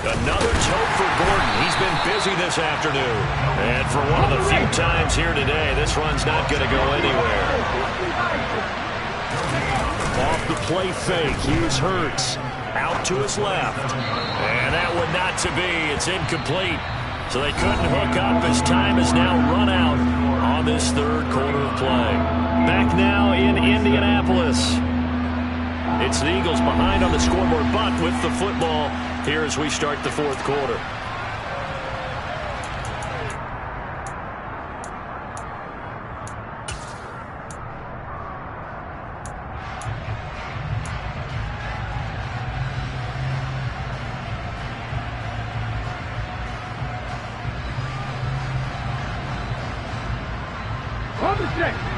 Another tote for Gordon. He's been busy this afternoon. And for one of the few times here today, this run's not going to go anywhere. Off the play fake, here's Hurts. Out to his left. And that one not to be. It's incomplete. So they couldn't hook up as time has now run out on this third quarter of play. Back now in Indianapolis. It's the Eagles behind on the scoreboard, but with the football here as we start the fourth quarter.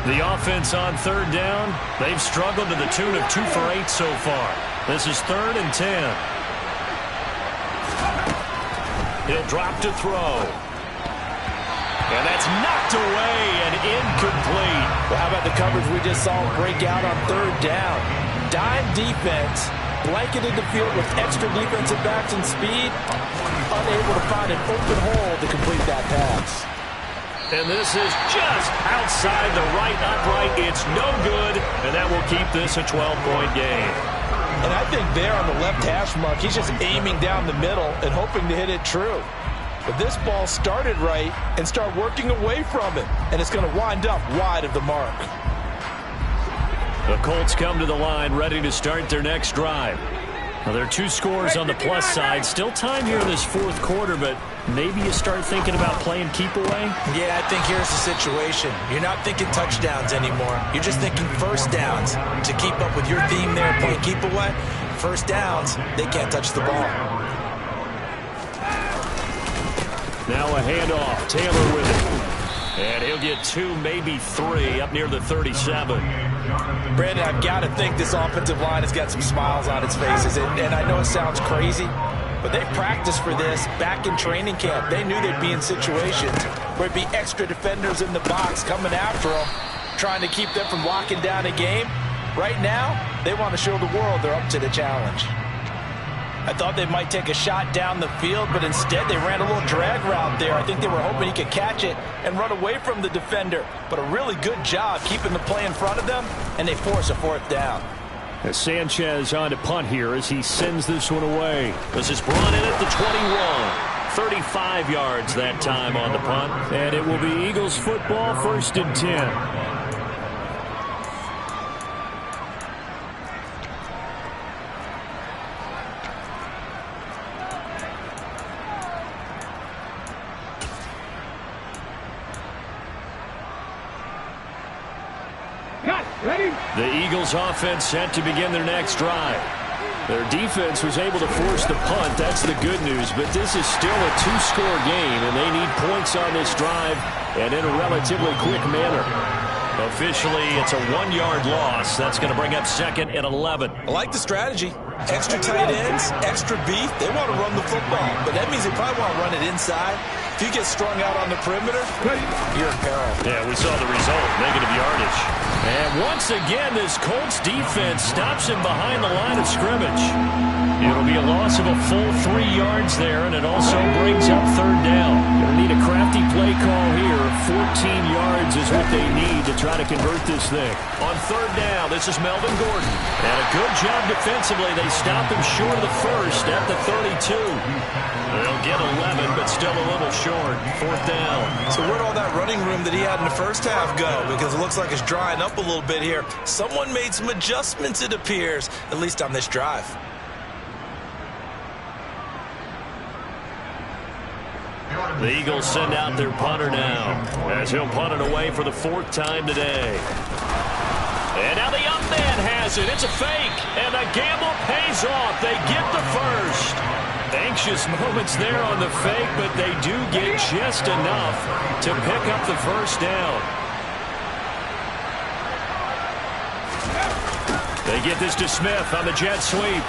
The offense on third down, they've struggled to the tune of 2 for 8 so far. This is 3rd and 10. He'll drop to throw. And that's knocked away and incomplete. Well, how about the coverage we just saw break out on third down? Dime defense, blanketed the field with extra defensive backs and speed, unable to find an open hole to complete that pass. And this is just outside the right upright. It's no good, and that will keep this a 12-point game. And I think there on the left hash mark, he's just aiming down the middle and hoping to hit it true. But this ball started right and start working away from him, and it's going to wind up wide of the mark. The Colts come to the line ready to start their next drive. Well, there are 2 scores on the plus side. Still time here in this fourth quarter, but maybe you start thinking about playing keep away? Yeah, I think here's the situation. You're not thinking touchdowns anymore. You're just thinking first downs. To keep up with your theme there, playing keep away, first downs, they can't touch the ball. Now a handoff. Taylor with it. And he'll get 2, maybe 3 up near the 37. Brandon, I've got to think this offensive line has got some smiles on its faces. And I know it sounds crazy, but they practiced for this back in training camp. They knew they'd be in situations where it'd be extra defenders in the box coming after them, trying to keep them from locking down a game. Right now, they want to show the world they're up to the challenge. I thought they might take a shot down the field, but instead they ran a little drag route there. I think they were hoping he could catch it and run away from the defender. But a really good job keeping the play in front of them, and they force a 4th down. As Sanchez on to punt here as he sends this one away. This is brought in at the 21. 35 yards that time on the punt. And it will be Eagles football, 1st and 10. The Eagles offense set to begin their next drive. Their defense was able to force the punt. That's the good news. But this is still a 2-score game, and they need points on this drive and in a relatively quick manner. Officially, it's a 1-yard loss. That's going to bring up 2nd and 11. I like the strategy. Extra tight ends, extra beef. They want to run the football, but that means they probably want to run it inside. If you get strung out on the perimeter, you're in peril. Yeah, we saw the result, negative yardage. And once again, this Colts defense stops him behind the line of scrimmage. It'll be a loss of a full 3 yards there, and it also brings up 3rd down. Going to need a crafty play call here. 14 yards is what they need to try to convert this thing. On 3rd down, this is Melvin Gordon. And a good job defensively. They stop him short of the 1st at the 32. They'll get 11, but still a little short. 4th down. So where'd all that running room that he had in the first half go? Because it looks like it's drying up a little bit here. Someone made some adjustments, it appears, at least on this drive. The Eagles send out their punter now, as he'll punt it away for the 4th time today. And now the up man has it. It's a fake, and the gamble pays off. They get the 1st. Anxious moments there on the fake, but they do get just enough to pick up the 1st down. They get this to Smith on the jet sweep.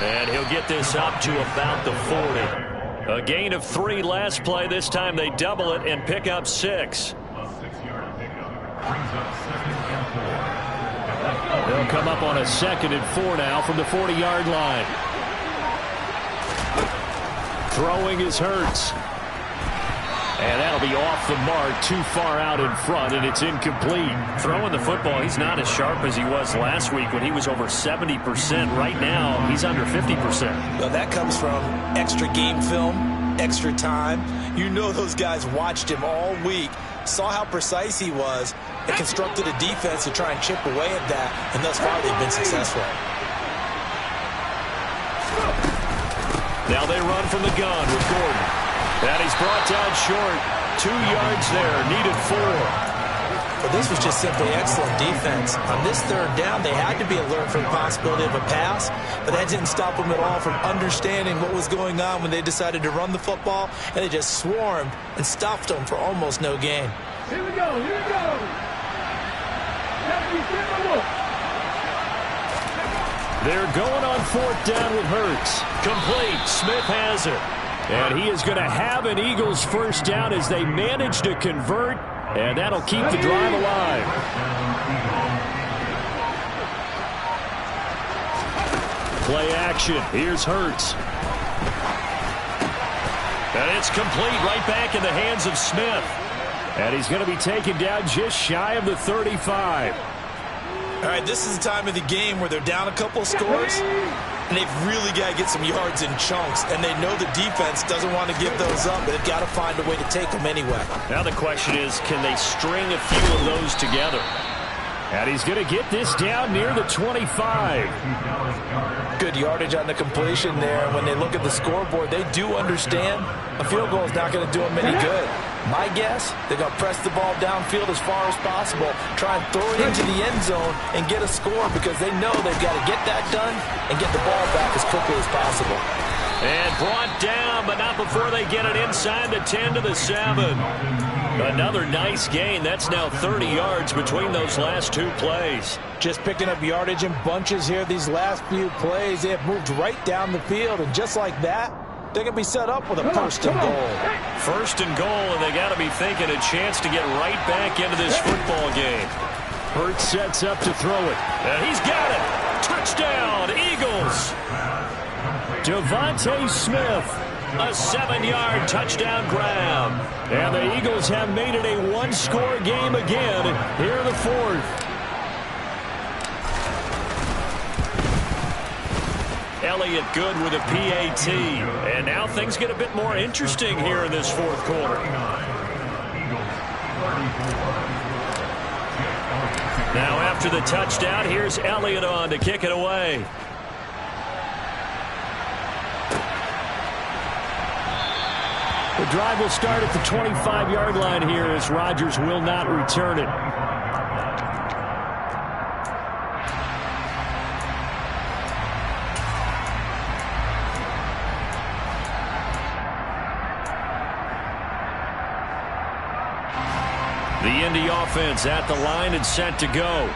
And he'll get this up to about the 40. A gain of 3 last play. This time they double it and pick up 6. They'll come up on a 2nd and 4 now from the 40-yard line. Throwing is Hurts. And that'll be off the mark, too far out in front, and it's incomplete. Throwing the football, he's not as sharp as he was last week when he was over 70%. Right now, he's under 50%. Well, that comes from extra game film, extra time. You know those guys watched him all week, saw how precise he was, and constructed a defense to try and chip away at that, and thus far they've been successful. Now they run from the gun with Gordon. And he's brought down short. 2 yards there, needed 4. Well, this was just simply excellent defense. On this 3rd down, they had to be alert for the possibility of a pass, but that didn't stop them at all from understanding what was going on when they decided to run the football, and they just swarmed and stopped them for almost no gain. Here we go, here we go. They're going on 4th down with Hurts. Complete. Smith has it. And he is going to have an Eagles first down as they manage to convert, and that'll keep the drive alive. Play action. Here's Hurts. And it's complete right back in the hands of Smith. And he's going to be taken down just shy of the 35. All right, this is the time of the game where they're down a couple of scores, and they've really got to get some yards in chunks, and they know the defense doesn't want to give those up, but they've got to find a way to take them anyway. Now the question is, can they string a few of those together? And he's going to get this down near the 25. Good yardage on the completion there. When they look at the scoreboard, they do understand a field goal is not going to do them any good. My guess, they're going to press the ball downfield as far as possible, try and throw it into the end zone and get a score because they know they've got to get that done and get the ball back as quickly as possible. And brought down, but not before they get it inside the 10 to the 7. Another nice gain. That's now 30 yards between those last 2 plays. Just picking up yardage in bunches here these last few plays. They have moved right down the field, and just like that, they're going to be set up with a 1st and goal. 1st and goal, and they got to be thinking a chance to get right back into this football game. Hurts sets up to throw it. And he's got it. Touchdown, Eagles. Devontae Smith, a 7-yard touchdown grab. And the Eagles have made it a 1-score game again here in the 4th. Elliott good with a PAT. And now things get a bit more interesting here in this 4th quarter. Now after the touchdown, here's Elliott on to kick it away. The drive will start at the 25-yard line here as Rodgers will not return it. The Indy offense at the line and set to go.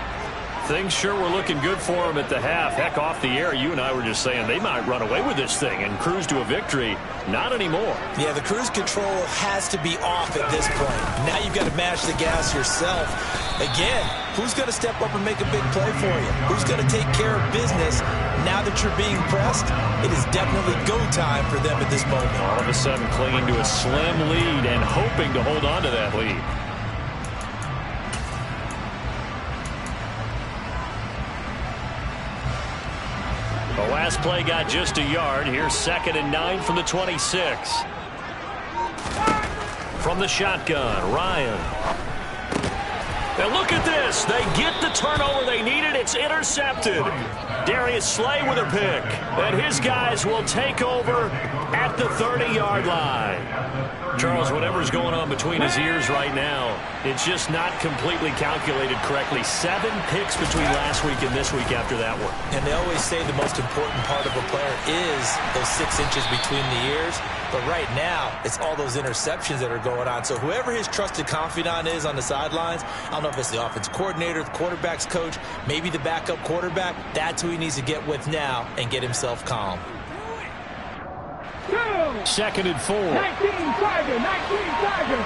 Things sure were looking good for them at the half. Heck, off the air, you and I were just saying they might run away with this thing and cruise to a victory. Not anymore. Yeah, the cruise control has to be off at this point. Now you've got to mash the gas yourself. Again, who's going to step up and make a big play for you? Who's going to take care of business now that you're being pressed? It is definitely go time for them at this moment. All of a sudden clinging to a slim lead and hoping to hold on to that lead. The last play got just a yard. Here's 2nd and 9 from the 26. From the shotgun, Ryan. And look at this. They get the turnover they needed. It's intercepted. Darius Slay with a pick. And his guys will take over at the 30-yard line. Charles, whatever's going on between his ears right now, it's just not completely calculated correctly. 7 picks between last week and this week after that one. And they always say the most important part of a player is those 6 inches between the ears. But right now, it's all those interceptions that are going on. So whoever his trusted confidant is on the sidelines, I don't know know if it's the offense coordinator, the quarterback's coach, maybe the backup quarterback. That's who he needs to get with now and get himself calm. 2nd and 4. 19 Tiger, 19 Tiger.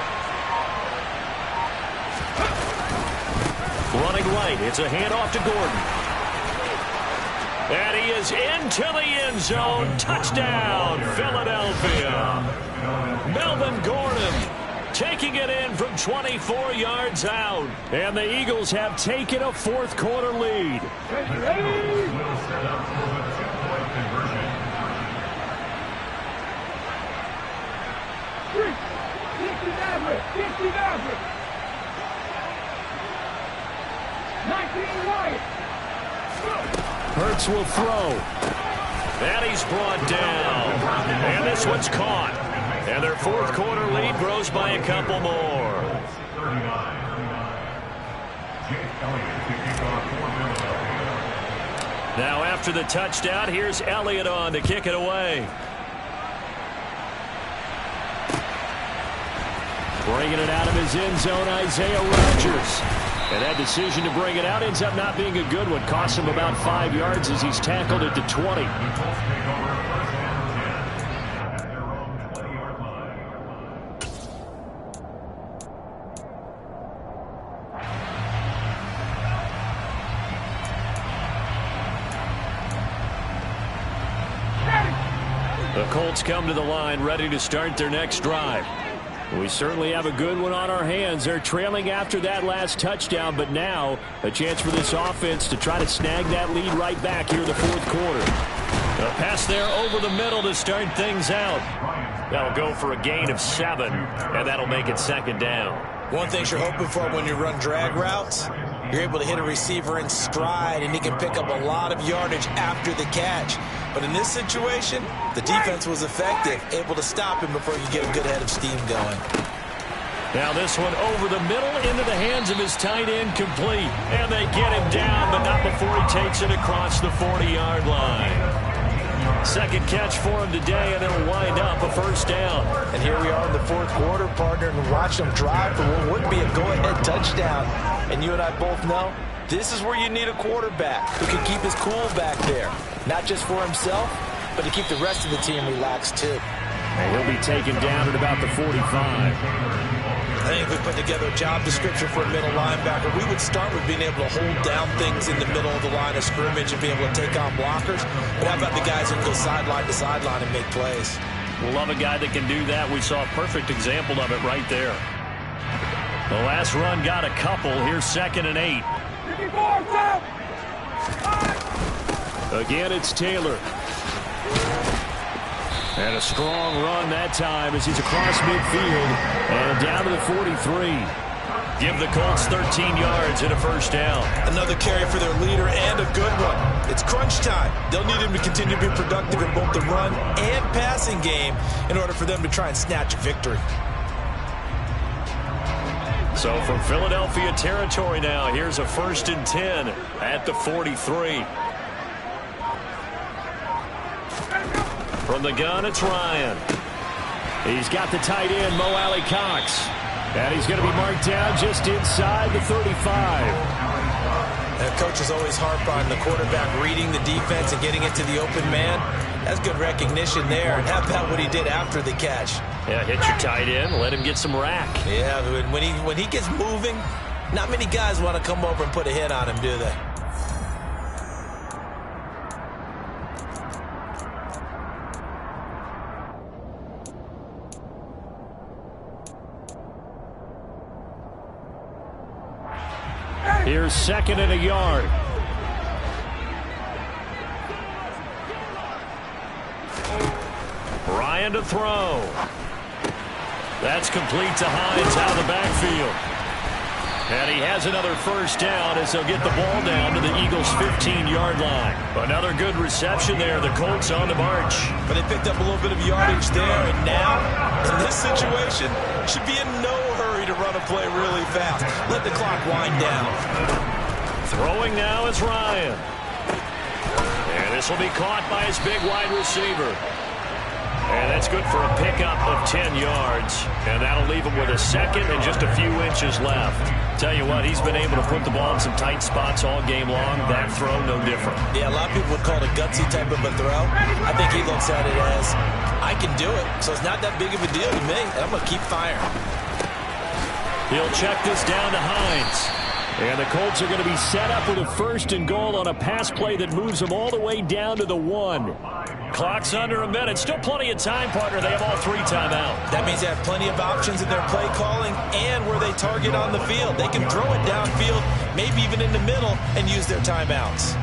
Running right, it's a handoff to Gordon. And he is into the end zone. Touchdown, Philadelphia. Melvin Gordon taking it in from 24 yards out. And the Eagles have taken a 4th quarter lead. Hurts will throw. And he's brought down. And this one's caught. And their 4th quarter lead grows by a couple more. Now after the touchdown, here's Elliott on to kick it away. Bringing it out of his end zone, Isaiah Rodgers. And that decision to bring it out ends up not being a good one. Costs him about 5 yards as he's tackled at the 20. The Colts come to the line ready to start their next drive. We certainly have a good one on our hands. They're trailing after that last touchdown, but now a chance for this offense to try to snag that lead right back here in the 4th quarter. A pass there over the middle to start things out. That'll go for a gain of 7, and that'll make it 2nd down. One thing you're hoping for when you run drag routes, you're able to hit a receiver in stride, and he can pick up a lot of yardage after the catch. But in this situation, the defense was effective, able to stop him before you get a good head of steam going. Now this one over the middle into the hands of his tight end, complete. And they get him down, but not before he takes it across the 40-yard line. 2nd catch for him today, and it'll wind up a 1st down. And here we are in the 4th quarter, partner, and watch them drive for what would be a go-ahead touchdown. And you and I both know this is where you need a quarterback who can keep his cool back there. Not just for himself, but to keep the rest of the team relaxed too. And he'll be taken down at about the 45. I think if we put together a job description for a middle linebacker, we would start with being able to hold down things in the middle of the line of scrimmage and be able to take on blockers. But how about the guys who can go sideline to sideline and make plays? We'll love a guy that can do that. We saw a perfect example of it right there. The last run got a couple. Here's 2nd and 8. Again, it's Taylor. And a strong run that time as he's across midfield and down to the 43. Give the Colts 13 yards and a 1st down. Another carry for their leader and a good one. It's crunch time. They'll need him to continue to be productive in both the run and passing game in order for them to try and snatch a victory. So from Philadelphia territory now, here's a 1st and 10 at the 43. From the gun, it's Ryan. He's got the tight end, Mo Alley-Cox. And he's going to be marked down just inside the 35. Coaches always harp on the quarterback reading the defense and getting it to the open man. That's good recognition there. And how about what he did after the catch? Yeah, hit your tight end, let him get some rack. Yeah, when he gets moving, not many guys want to come over and put a hit on him, do they? Here's 2nd and a yard. Ryan to throw. That's complete to Hines out of the backfield. And he has another 1st down as they'll get the ball down to the Eagles' 15-yard line. Another good reception there. The Colts on the march. But they picked up a little bit of yardage there, and now, in this situation, should be in no hurry to run a play really fast. Let the clock wind down. Throwing now is Ryan. And this will be caught by his big wide receiver. And that's good for a pickup of 10 yards. And that'll leave him with a second and just a few inches left. Tell you what, he's been able to put the ball in some tight spots all game long. That throw, no different. Yeah, a lot of people would call it a gutsy type of a throw. I think he looks at it as, I can do it, so it's not that big of a deal to me, and I'm going to keep firing. He'll check this down to Hines. And the Colts are going to be set up with a 1st and goal on a pass play that moves them all the way down to the 1. Clock's under a minute. Still plenty of time, partner. They have all 3 timeout. That means they have plenty of options in their play calling and where they target on the field. They can throw it downfield, maybe even in the middle, and use their timeouts.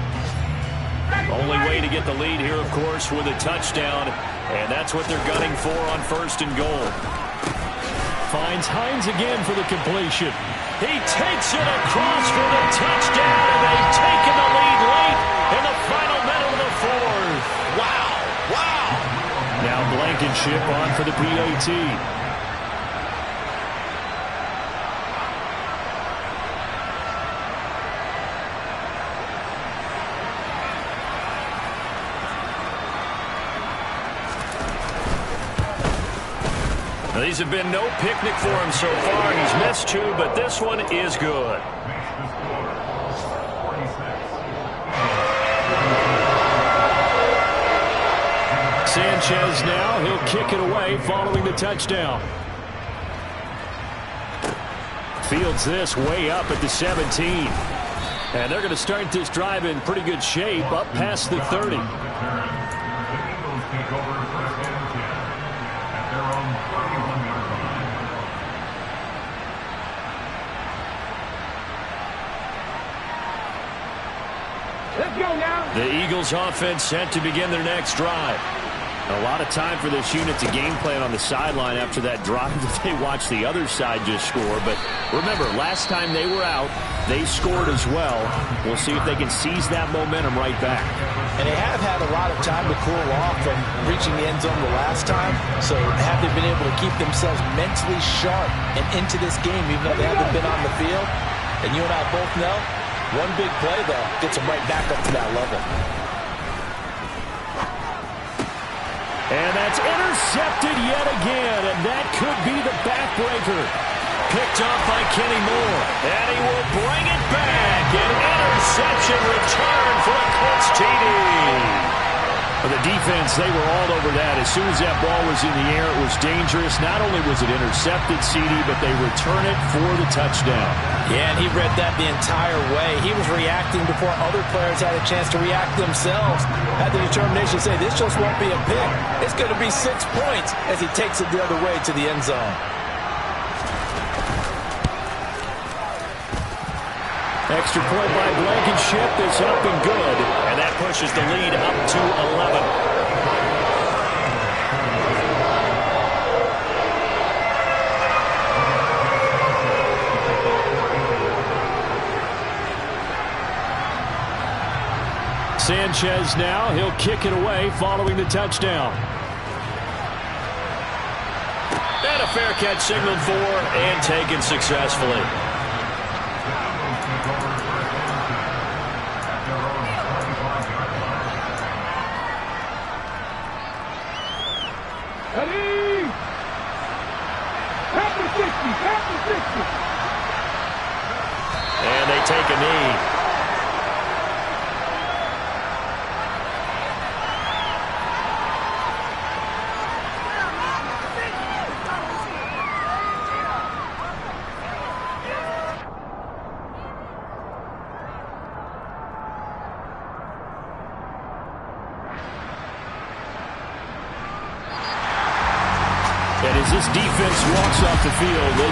Only way to get the lead here, of course, with a touchdown. And that's what they're gunning for on 1st and goal. Finds Hines again for the completion. He takes it across for the touchdown, and they've taken the lead late in the final minute of the 4th. Wow. Wow. Now Blankenship on for the PAT. These have been no picnic for him so far. He's missed 2, but this one is good. Sanchez now. He'll kick it away following the touchdown. Fields this way up at the 17. And they're going to start this drive in pretty good shape up past the 30. Let's go now. The Eagles offense set to begin their next drive. A lot of time for this unit to game plan on the sideline after that drive that they watched the other side just score. But remember, last time they were out, they scored as well. We'll see if they can seize that momentum right back. And they have had a lot of time to cool off from reaching the end zone the last time. So have they been able to keep themselves mentally sharp and into this game, even though they haven't been on the field? And you and I both know, one big play, though, gets them right back up to that level. And that's intercepted yet again, and that could be the backbreaker. Picked off by Kenny Moore, and he will bring it back. An interception return for a Colts TD. The defense, they were all over that. As soon as that ball was in the air, it was dangerous. Not only was it intercepted, CD, but they return it for the touchdown. Yeah, and he read that the entire way. He was reacting before other players had a chance to react themselves. Had the determination to say, this just won't be a pick. It's going to be 6 points as he takes it the other way to the end zone. Extra point by Blankenship is up and good, and that pushes the lead up to 11. Sanchez now, he'll kick it away following the touchdown. And a fair catch signaled for and taken successfully. Ready? Half the 60, half the 60. And they take a knee. And as this defense walks off the field, they